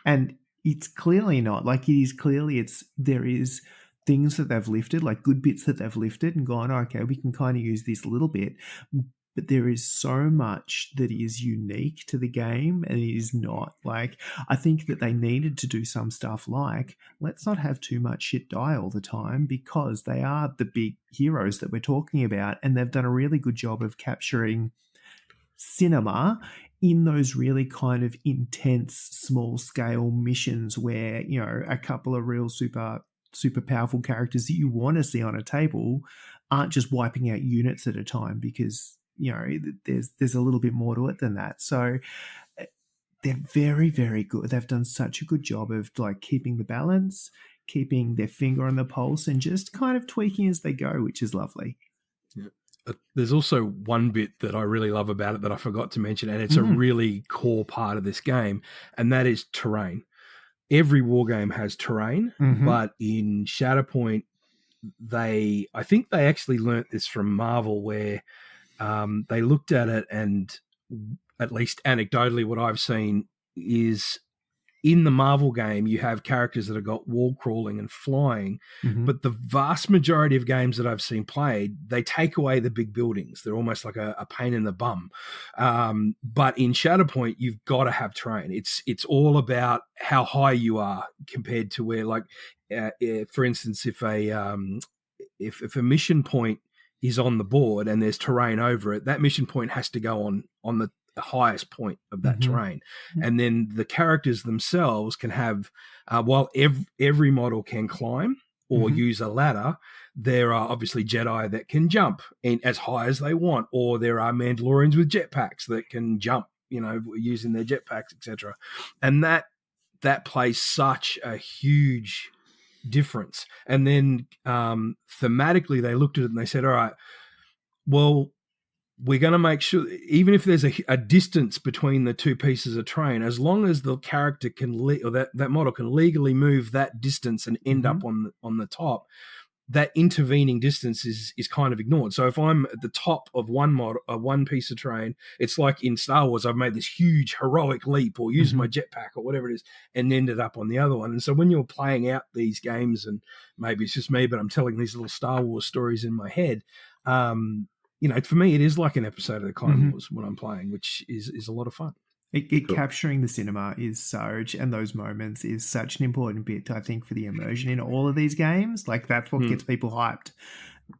And it's clearly not. Like, there is things that they've lifted, like good bits that they've lifted and gone, okay, we can kind of use this a little bit. But there is so much that is unique to the game, and it is not. Like, I think that they needed to do some stuff like, let's not have too much shit die all the time, because they are the big heroes that we're talking about, and they've done a really good job of capturing cinema in those really kind of intense, small scale missions where, you know, a couple of real super powerful characters that you want to see on a table aren't just wiping out units at a time, because, you know, there's a little bit more to it than that. So they're very, very good. They've done such a good job of like keeping the balance, keeping their finger on the pulse, and just kind of tweaking as they go, which is lovely. Yeah. There's also one bit that I really love about it that I forgot to mention, and it's a really core part of this game, and that is terrain. Every war game has terrain, but in Shatterpoint, I think they actually learnt this from Marvel, where they looked at it, and at least anecdotally what I've seen is in the Marvel game, you have characters that have got wall crawling and flying, but the vast majority of games that I've seen played, they take away the big buildings. They're almost like a pain in the bum. But in Shatterpoint, you've got to have terrain. It's all about how high you are compared to where, like, for instance, if a mission point is on the board and there's terrain over it, that mission point has to go on the highest point of that terrain. And then the characters themselves can have, while every model can climb or use a ladder, there are obviously Jedi that can jump in as high as they want, or there are Mandalorians with jetpacks that can jump, you know, using their jetpacks, etc. And that plays such a huge difference. And then thematically, they looked at it and they said, all right, well, we're going to make sure, even if there's a distance between the two pieces of terrain, as long as the character can, or that model can legally move that distance and end up on the top, that intervening distance is kind of ignored. So if I'm at the top of one piece of terrain, it's like in Star Wars, I've made this huge heroic leap or used my jetpack or whatever it is and ended up on the other one. And so when you're playing out these games, and maybe it's just me, but I'm telling these little Star Wars stories in my head, you know, for me, it is like an episode of the Clone Wars when I'm playing, which is a lot of fun. Capturing the cinema is such, and those moments is such an important bit, I think, for the immersion in all of these games. Like, that's what gets people hyped.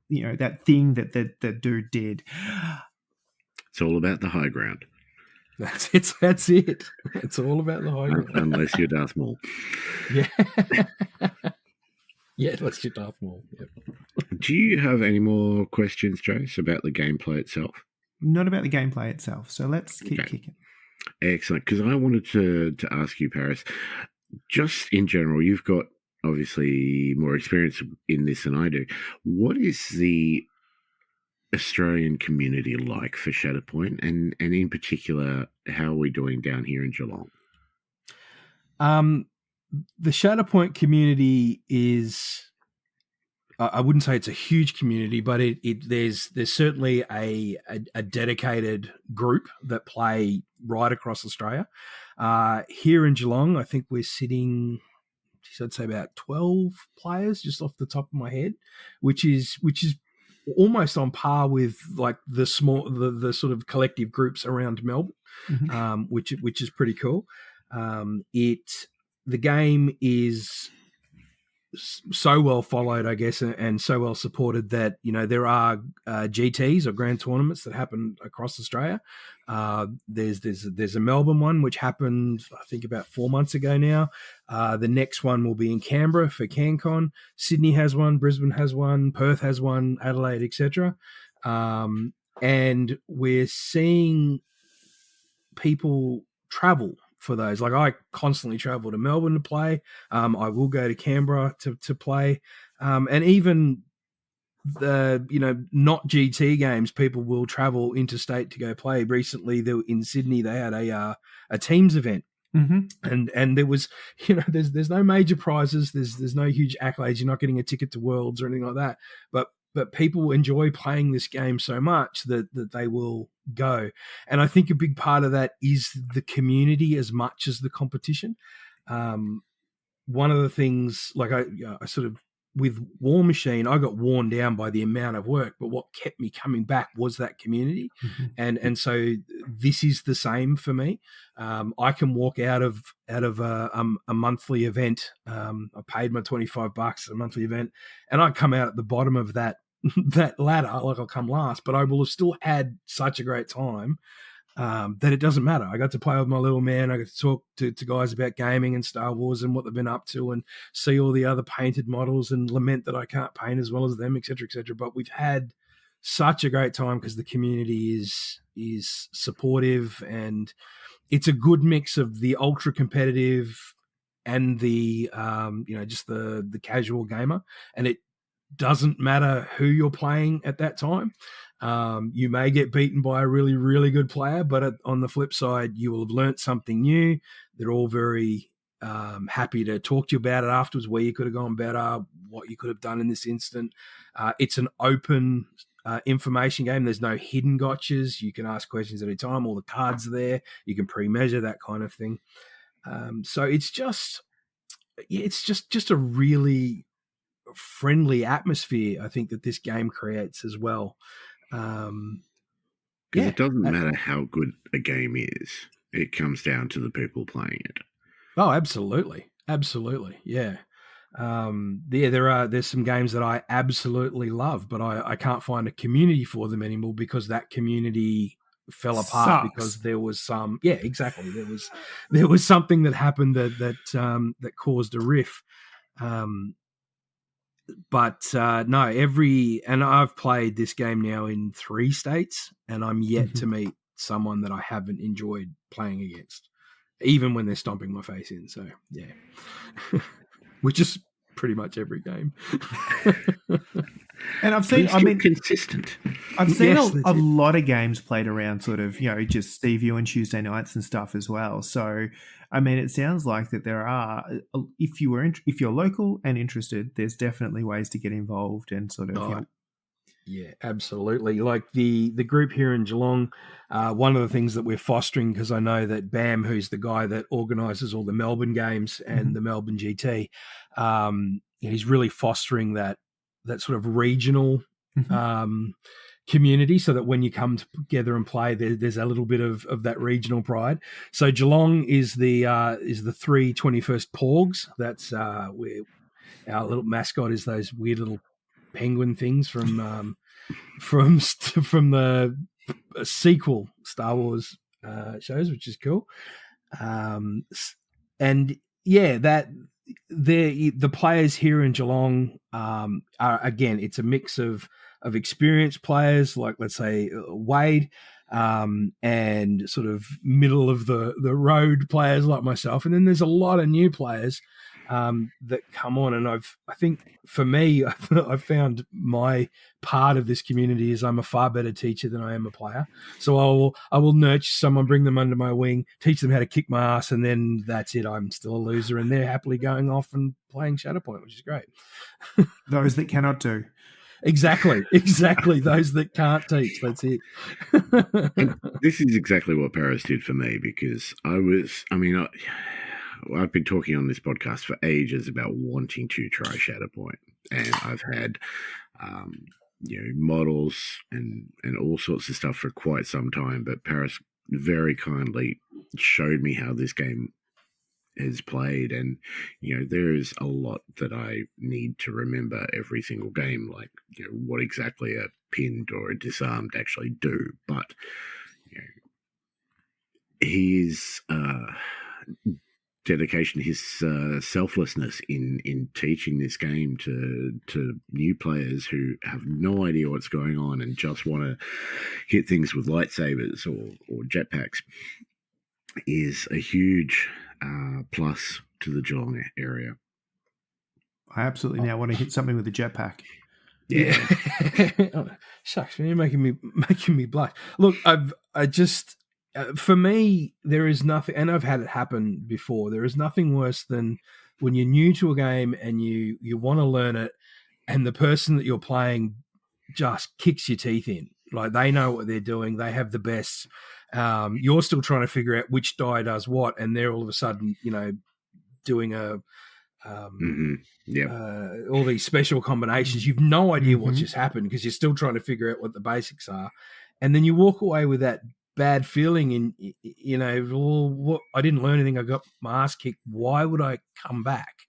You know, that thing that dude did. It's all about the high ground. That's it. It's all about the high ground. Unless you're Darth Maul. Yeah. Yeah, let's get Darth Maul. Yep. Do you have any more questions, Trace, about the gameplay itself? Not about the gameplay itself. So let's keep kicking. Excellent. Because I wanted to ask you, Paris, just in general, you've got obviously more experience in this than I do. What is the Australian community like for Shatterpoint, and in particular, how are we doing down here in Geelong? The Shatterpoint community is, I wouldn't say it's a huge community, but there's certainly a dedicated group that play right across Australia. Here in Geelong, I think we're sitting, I'd say about 12 players just off the top of my head, which is almost on par with like the sort of collective groups around Melbourne, which is pretty cool. The game is so well followed, I guess, and so well supported that, you know, there are GTs or grand tournaments that happen across Australia. There's a Melbourne one which happened, I think, about 4 months ago now. The next one will be in Canberra for CanCon. Sydney has one, Brisbane has one, Perth has one, Adelaide, etc. And we're seeing people travel for those. Like, I constantly travel to Melbourne to play. I will go to Canberra to play. And even the, you know, not GT games, people will travel interstate to go play. Recently, in Sydney, they had a teams event. And there was, you know, there's no major prizes. There's no huge accolades. You're not getting a ticket to Worlds or anything like that. But people enjoy playing this game so much that they will go. And I think a big part of that is the community as much as the competition. One of the things, like I sort of, with War Machine, I got worn down by the amount of work, but what kept me coming back was that community. And so this is the same for me. I can walk out of a monthly event. I paid my $25 a monthly event, and I come out at the bottom of that ladder, like I'll come last, but I will have still had such a great time that it doesn't matter. I got to play with my little man. I got to talk to guys about gaming and Star Wars and what they've been up to, and see all the other painted models and lament that I can't paint as well as them, etc., etc. But we've had such a great time because the community is supportive, and it's a good mix of the ultra competitive and the just the casual gamer, and it doesn't matter who you're playing at that time. You may get beaten by a really, really good player, but on the flip side, you will have learnt something new. They're all very happy to talk to you about it afterwards, where you could have gone better, what you could have done in this instant. It's an open information game. There's no hidden gotchas. You can ask questions at any time. All the cards are there. You can pre-measure, that kind of thing. So it's just a really friendly atmosphere, I think, that this game creates as well. Because it doesn't matter how good a game is, it comes down to the people playing it. Oh, absolutely, yeah. There's some games that I absolutely love, but I can't find a community for them anymore because that community fell apart. Sucks. Because there was exactly, there was something that happened that caused a riff. But and I've played this game now in 3 states, and I'm yet to meet someone that I haven't enjoyed playing against, even when they're stomping my face in. So yeah, which is pretty much every game. And I've seen, consistent. I've seen a lot of games played around sort of, just Steve You and Tuesday nights and stuff as well. So, I mean, it sounds like that there are, if you're local and interested, there's definitely ways to get involved and sort of, Yeah, absolutely. Like the group here in Geelong, one of the things that we're fostering, because I know that Bam, who's the guy that organises all the Melbourne games and the Melbourne GT, he's really fostering that sort of regional community, so that when you come together and play, there's a little bit of that regional pride. So Geelong is the 321st Porgs. That's where our little mascot is those weird little penguin things from the sequel Star Wars shows, which is cool. And yeah, that the players here in Geelong are, again, it's a mix of experienced players, like let's say Wade, and sort of middle of the road players like myself, and then there's a lot of new players that come on. And I think for me, I've found my part of this community is I'm a far better teacher than I am a player. So I will nurture someone, bring them under my wing, teach them how to kick my ass, and then that's it. I'm still a loser, and they're happily going off and playing Shatterpoint, which is great. Those that cannot do. Exactly. Those that can't teach. That's it. And this is exactly what Paris did for me, because I've been talking on this podcast for ages about wanting to try Shatterpoint, and I've had models and all sorts of stuff for quite some time. But Paris very kindly showed me how this game is played, and there is a lot that I need to remember every single game, like what exactly a pinned or a disarmed actually do. But his dedication, his selflessness in teaching this game to new players who have no idea what's going on and just want to hit things with lightsabers or jetpacks is a huge plus to the Geelong area. I absolutely now want to hit something with a jetpack. Yeah. Oh, shucks, man, you're making me blush. Look, for me, there is nothing, and I've had it happen before. There is nothing worse than when you're new to a game and you want to learn it, and the person that you're playing just kicks your teeth in. Like, they know what they're doing. They have the best. You're still trying to figure out which die does what, and they're all of a sudden, doing all these special combinations. You've no idea what just happened because you're still trying to figure out what the basics are, and then you walk away with that bad feeling. And what, I didn't learn anything. I got my ass kicked. Why would I come back?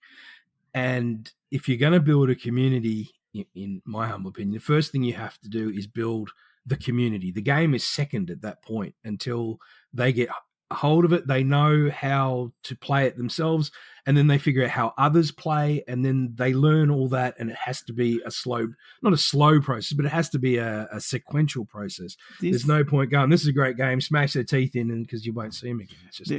And if you're going to build a community, in my humble opinion, the first thing you have to do is build the community. The game is second at that point until they get a hold of it. They know how to play it themselves, and then they figure out how others play, and then they learn all that, and it has to be not a slow process, but it has to be a sequential process. There's no point going, this is a great game, smash their teeth in, and because you won't see them again. It's just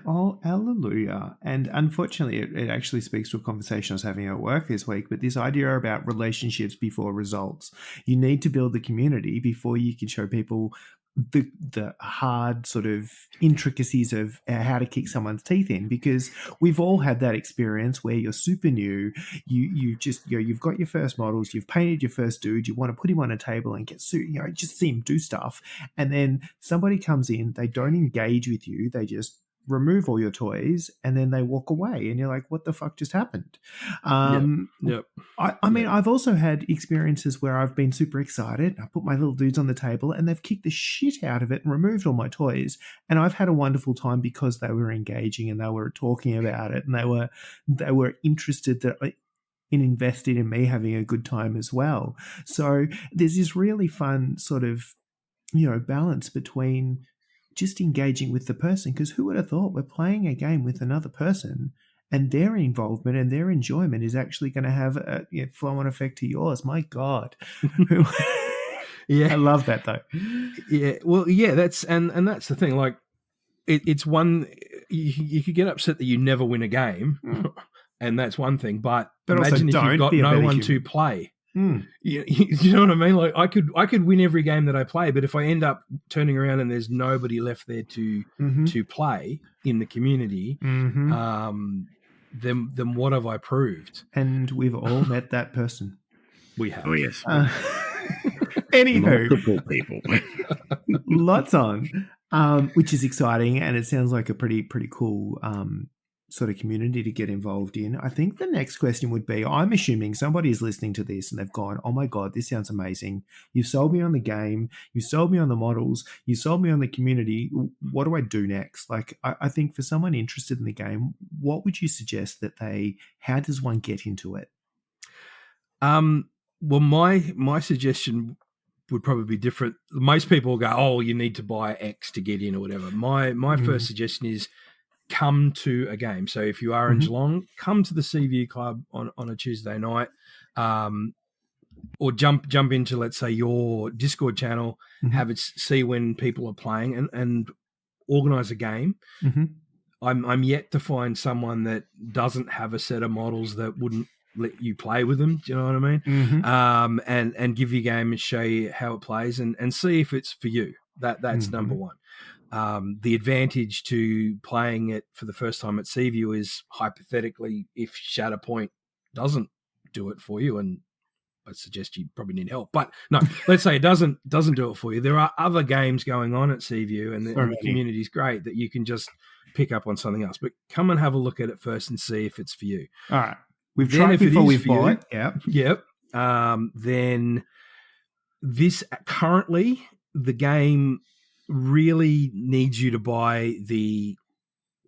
oh, hallelujah. And unfortunately, it actually speaks to a conversation I was having at work this week, but this idea about relationships before results. You need to build the community before you can show people the hard sort of intricacies of how to kick someone's teeth in, because we've all had that experience where you're super new, you've got your first models, you've painted your first dude, you want to put him on a table and just see him do stuff, and then somebody comes in, they don't engage with you, they just remove all your toys and then they walk away and you're like, what the fuck just happened? Yep. I mean, I've also had experiences where I've been super excited, I put my little dudes on the table and they've kicked the shit out of it and removed all my toys, and I've had a wonderful time because they were engaging and they were talking about it and they were interested in invested in me having a good time as well. So there's this really fun sort of, balance between just engaging with the person, because who would have thought we're playing a game with another person and their involvement and their enjoyment is actually going to have a flow-on effect to yours. My God. Yeah. I love that though. Yeah. Well, yeah, that's the thing. Like it's one, you could get upset that you never win a game and that's one thing, but imagine if you've got no one to play. You know what I mean? Like I could win every game that I play, but if I end up turning around and there's nobody left there to play in the community, then what have I proved? And we've all met that person. We have. Oh yes. Anywho, multiple people. Lots on, which is exciting, and it sounds like a pretty cool sort of community to get involved in. I think the next question would be, I'm assuming somebody is listening to this and they've gone, oh my God, this sounds amazing. You sold me on the game. You sold me on the models. You sold me on the community. What do I do next? Like, I think for someone interested in the game, what would you suggest how does one get into it? Well, my suggestion would probably be different. Most people go, oh, you need to buy X to get in or whatever. My first suggestion is, come to a game. So if you are in Geelong, come to the Seaview Club on a Tuesday night, or jump into, let's say, your Discord channel, have it see when people are playing and organise a game. I'm yet to find someone that doesn't have a set of models that wouldn't let you play with them. Do you know what I mean? And give you a game and show you how it plays and see if it's for you. That's number one. The advantage to playing it for the first time at Seaview is, hypothetically, if Shatterpoint doesn't do it for you, and I suggest you probably need help, but no, let's say it doesn't do it for you. There are other games going on at Seaview, and the community is great that you can just pick up on something else. But come and have a look at it first and see if it's for you. All right, we've tried before we've bought. Yep. Then this currently the game really needs you to buy the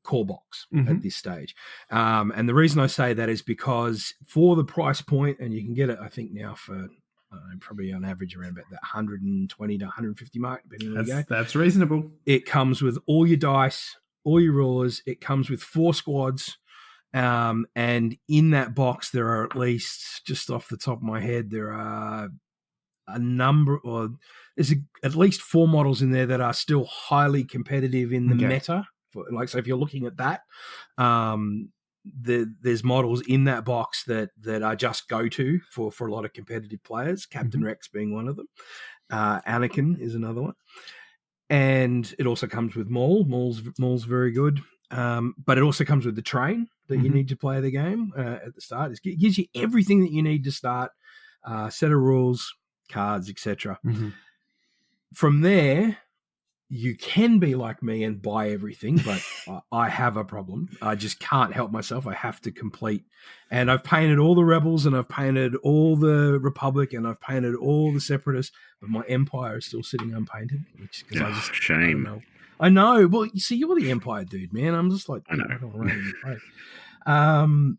core box at this stage. And the reason I say that is because for the price point, and you can get it, I think now for probably on average around about that 120 to 150 mark, depending on the game. That's reasonable. It comes with all your dice, all your rulers. It comes with 4 squads. And in that box, there are at least, just off the top of my head, there are a number, or there's at least 4 models in there that are still highly competitive in the meta. So if you're looking at that, there's models in that box that are just go-to for a lot of competitive players, Captain Rex being one of them. Anakin is another one. And it also comes with Maul. Maul's very good. But it also comes with the train that you need to play the game at the start. It gives you everything that you need to start, set of rules, cards, etc. From there, you can be like me and buy everything, but I have a problem. I just can't help myself. I have to complete. And I've painted all the rebels, and I've painted all the Republic, and I've painted all the Separatists, but my Empire is still sitting unpainted. Which, I shame. I know. Well, you see, you're the Empire dude, man. I'm just like, I know. I don't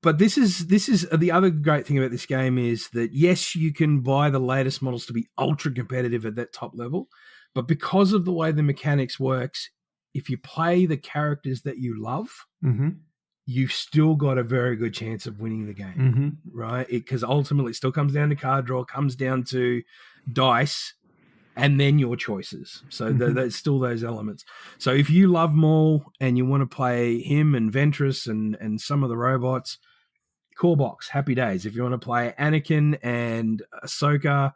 But this is the other great thing about this game is that yes, you can buy the latest models to be ultra competitive at that top level, but because of the way the mechanics works, if you play the characters that you love, Mm-hmm. you've still got a very good chance of winning the game, Mm-hmm. right? Because ultimately it still comes down to card draw, comes down to dice, and then your choices. So there's still those elements. So if you love Maul and you want to play him and Ventress and some of the robots, core box, happy days. If you want to play Anakin and Ahsoka,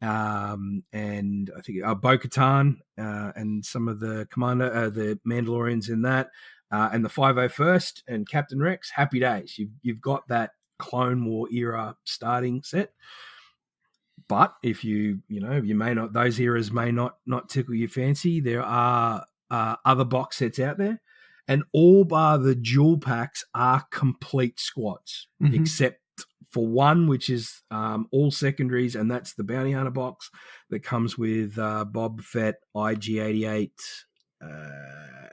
and I think Bo-Katan and some of the the Mandalorians in that, and the 501st and Captain Rex, happy days. You've got that Clone War era starting set. But if you may not, those eras may not tickle your fancy. There are other box sets out there, and all bar the dual packs are complete squads, except for one, which is all secondaries, and that's the Bounty Hunter box that comes with Boba Fett, IG-88,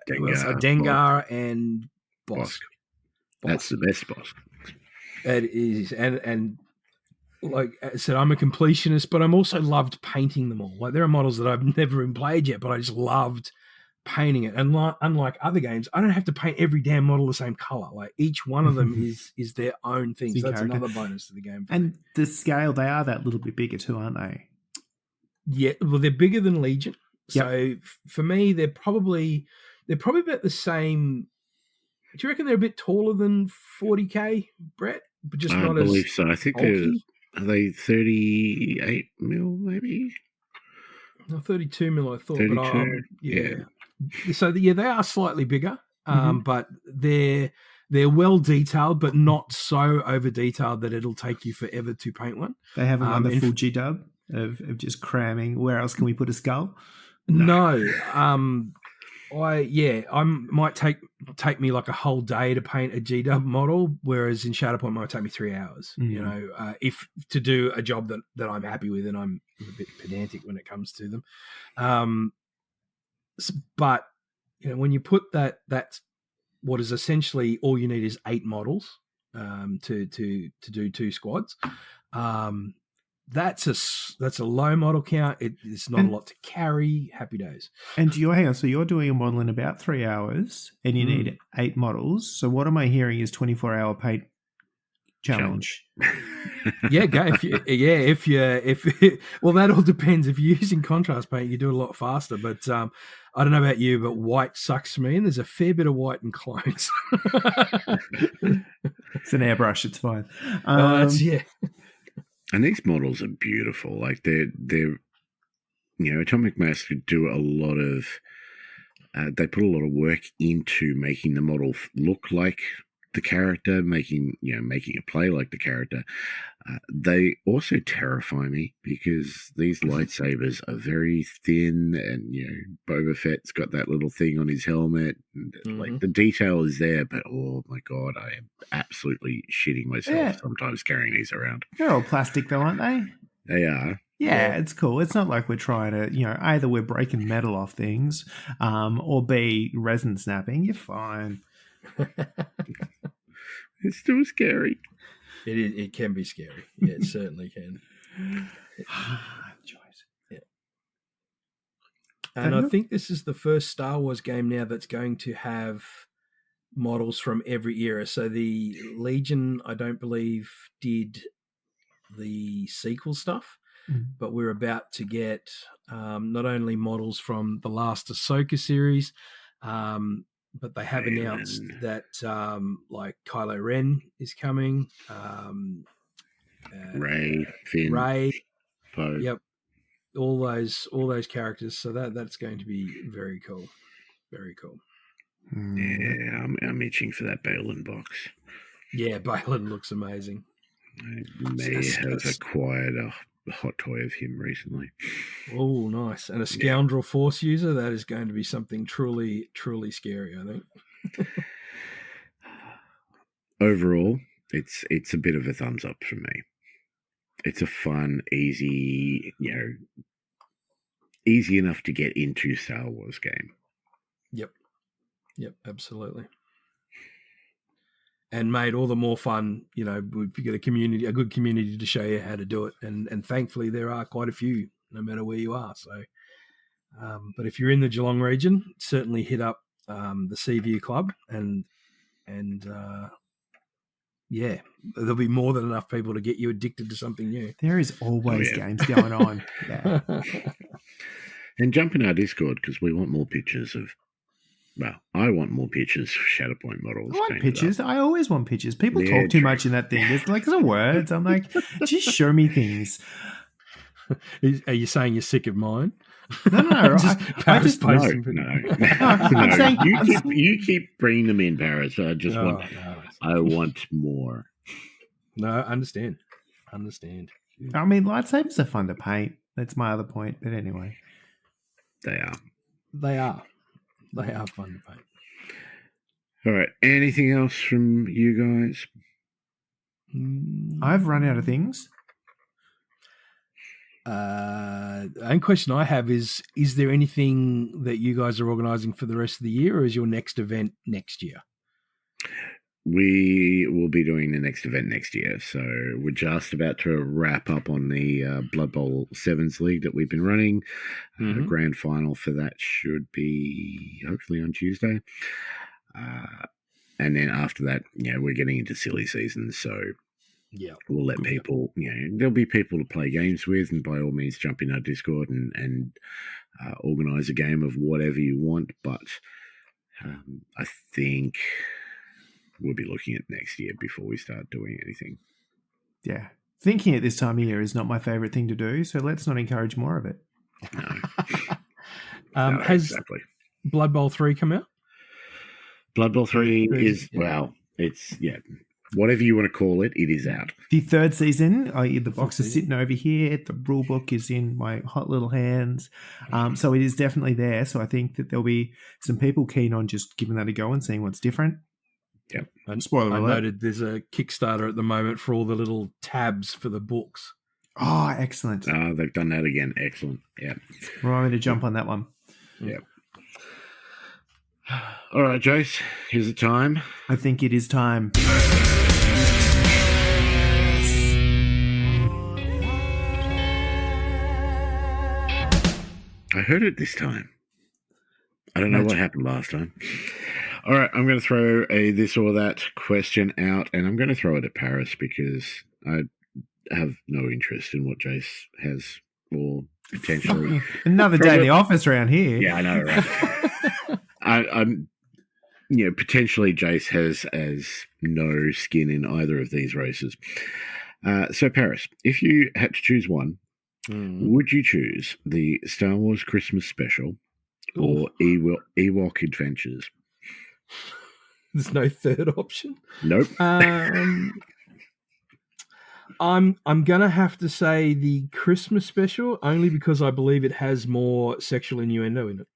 Dengar, and Bosk. That's the best Bosk. It is, and like I said, I'm a completionist, but I'm also loved painting them all. Like there are models that I've never even played yet, but I just loved painting it. And unlike other games, I don't have to paint every damn model the same color. Like each one of them is their own thing. So that's another bonus to the game. And the scale, they are that little bit bigger too, aren't they? Yeah, well, they're bigger than Legion. Yep. So for me, they're probably about the same. Do you reckon they're a bit taller than 40K, Brett? But just not as. I believe so. I think are they 38 mil, maybe? No, 32 mil, I thought. 32, but yeah. So they are slightly bigger, but they're well detailed, but not so over detailed that it'll take you forever to paint one. They haven't got the full G-dub of just cramming. Where else can we put a skull? No. I might take me like a whole day to paint a G-dub model, whereas in Shatterpoint it might take me 3 hours. You know, if to do a job that I'm happy with, and I'm a bit pedantic when it comes to them. But you know, when you put that's what is essentially all you need is 8 models to do 2 squads. That's a low model count. It's not a lot to carry. Happy days. And hang on. So you're doing a model in about 3 hours, and you need 8 models. So what am I hearing is 24-hour paint challenge. Yeah, go well, that all depends. If you're using contrast paint, you do it a lot faster. But I don't know about you, but white sucks for me, and there's a fair bit of white in clones. It's an airbrush. It's fine. And these models are beautiful. Like they're Atomic Mass do a lot of. They put a lot of work into making the model look like the character, making it play like the character. They also terrify me because these lightsabers are very thin, and Boba Fett's got that little thing on his helmet. And, like the detail is there, but oh my god, I am absolutely shitting myself sometimes carrying these around. They're all plastic though, aren't they? They are. Yeah, it's cool. It's not like we're trying to, either we're breaking metal off things, or B, resin snapping. You're fine. It's still scary. It can be scary. Yeah, it certainly can. Yeah. And I think this is the first Star Wars game now that's going to have models from every era. So the Legion, I don't believe, did the sequel stuff, but we're about to get not only models from the last Ahsoka series, but they have announced that like Kylo Ren is coming. Rey, Finn, Poe. Yep, all those characters. So that's going to be very cool. Very cool. Yeah, I'm itching for that Balin box. Yeah, Balin looks amazing. I may have acquired a hot toy of him recently. Oh, nice. And a scoundrel force user, that is going to be something truly, truly scary, I think. Overall, it's a bit of a thumbs up for me. It's a fun, easy, easy enough to get into Star Wars game. Yep, absolutely. and made all the more fun. You know, we've got a good community to show you how to do it, and thankfully there are quite a few, no matter where you are. So, but if you're in the Geelong region, certainly hit up the Seaview Club, and yeah, there'll be more than enough people to get you addicted to something new. There is always games going on. Yeah. And jump in our Discord because we want more pictures of. Well, I want more pictures of Shatterpoint models. I want pictures. I always want pictures. People talk too much in that thing. There's like some words. I'm like, just show me things. Are you saying you're sick of mine? No. I just posting. No. You keep bringing them in, Paris. I just want. No. I want more. No, I understand. I mean, lightsabers are fun to paint. That's my other point. But anyway, they are. They are fun to paint. All right. Anything else from you guys? I've run out of things. One question I have is there anything that you guys are organising for the rest of the year, or is your next event next year? We will be doing the next event next year. So we're just about to wrap up on the Blood Bowl Sevens League that we've been running. The grand final for that should be hopefully on Tuesday. And then after that, we're getting into silly season. So we'll let people, there'll be people to play games with, and by all means jump in our Discord and organise a game of whatever you want. But I think we'll be looking at next year before we start doing anything. Yeah. Thinking at this time of year is not my favourite thing to do, so let's not encourage more of it. No. Has exactly. Blood Bowl 3 come out? Blood Bowl 3 is, it's, whatever you want to call it, it is out. The third season, the box is sitting over here. The rule book is in my hot little hands. So it is definitely there. So I think that there'll be some people keen on just giving that a go and seeing what's different. Yeah. And spoiler alert. I noted there's a Kickstarter at the moment for all the little tabs for the books. Oh, excellent. They've done that again. Excellent. Yeah. Remind me to jump on that one. Yeah. All right, Jace, here's the time. I think it is time. I heard it this time. I don't know what happened last time. All right, I'm going to throw a this or that question out, and I'm going to throw it at Paris because I have no interest in what Jace has, or potentially another day in the office around here. Yeah, I know, right? I'm potentially Jace has no skin in either of these races. So, Paris, if you had to choose one, would you choose the Star Wars Christmas Special or Ewok Adventures? There's no third option. Nope. I'm gonna have to say the Christmas Special, only because I believe it has more sexual innuendo in it.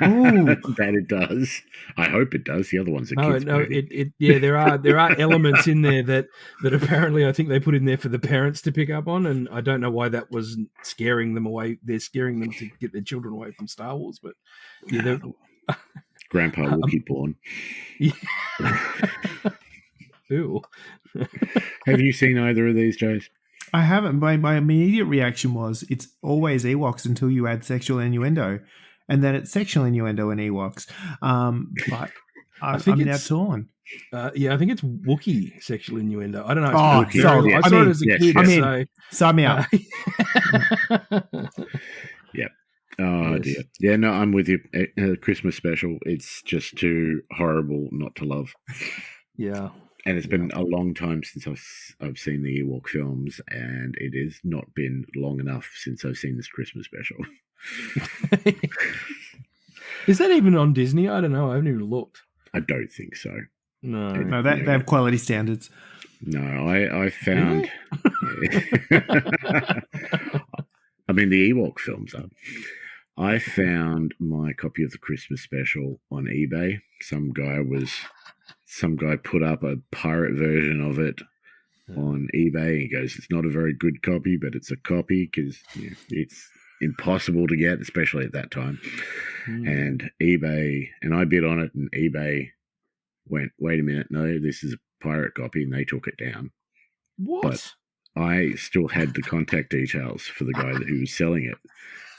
Ooh. That it does. I hope it does. The other one's a kids movie. There are elements in there that apparently I think they put in there for the parents to pick up on, and I don't know why that wasn't scaring them away. They're scaring them to get their children away from Star Wars, but Grandpa Wookiee porn. Yeah. Ew. Have you seen either of these, Jace? I haven't. My immediate reaction was it's always Ewoks until you add sexual innuendo. And then it's sexual innuendo and Ewoks. But I'm now torn. I think it's Wookiee sexual innuendo. I don't know. I saw it as a kid. I'm in. Sign me up. Yeah. Oh, yes. Dear. Yeah, no, I'm with you. Christmas Special, it's just too horrible not to love. Yeah. And it's been a long time since I've seen the Ewok films, and it has not been long enough since I've seen this Christmas Special. Is that even on Disney? I don't know. I haven't even looked. I don't think so. No, they have quality standards. No, I found. I mean, the Ewok films are. I found my copy of the Christmas Special on eBay. Some guy put up a pirate version of it on eBay. He goes, "It's not a very good copy, but it's a copy because it's impossible to get, especially at that time." And eBay, and I bid on it, and eBay went, wait a minute, no, this is a pirate copy, and they took it down. What? But I still had the contact details for the guy who was selling it.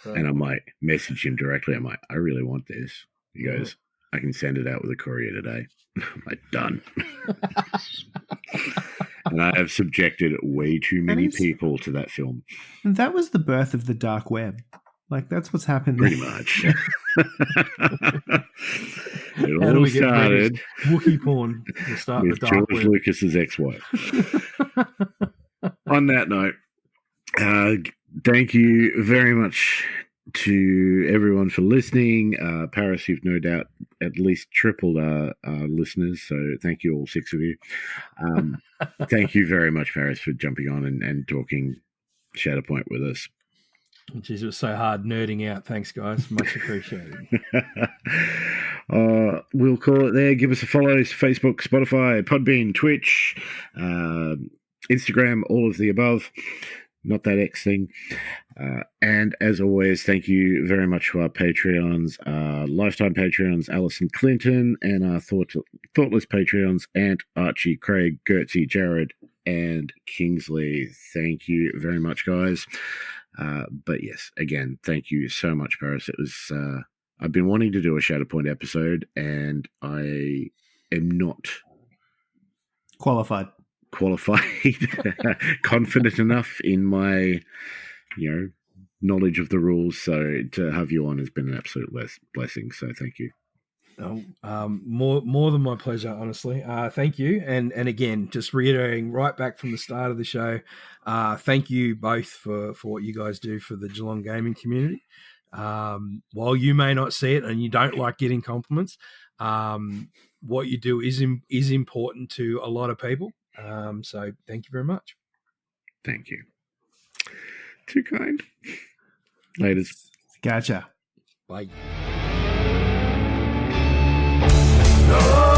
And I'm like, message him directly. I'm like, I really want this. He goes, I can send it out with a courier today. I'm like, done. And I have subjected way too many people to that film. And that was the birth of the dark web. Like, that's what's happened. Pretty much. It all started Wookiee porn to start with the dark George web. Lucas's ex-wife. On that note, thank you very much to everyone for listening. Paris, you've no doubt at least tripled our listeners, so thank you, all 6 of you. Thank you very much, Paris, for jumping on and talking Shatterpoint with us. Jeez, it was so hard nerding out. Thanks, guys. Much appreciated. We'll call it there. Give us a follow. Facebook, Spotify, Podbean, Twitch, Instagram, all of the above. Not that X thing. And as always, thank you very much to our Patreons, lifetime Patreons, Alison Clinton, and our thoughtless Patreons, Ant, Archie, Craig, Gertzy, Jared, and Kingsley. Thank you very much, guys. But yes, again, thank you so much, Paris. It was, I've been wanting to do a Shatterpoint episode, and I am not qualified, confident enough in my, knowledge of the rules. So to have you on has been an absolute blessing. So thank you. More than my pleasure, honestly. Thank you. And again, just reiterating right back from the start of the show, thank you both for what you guys do for the Geelong gaming community. While you may not see it and you don't like getting compliments, what you do is important to a lot of people. So thank you very much. Thank you. Too kind. Laters. Gotcha. Bye. No!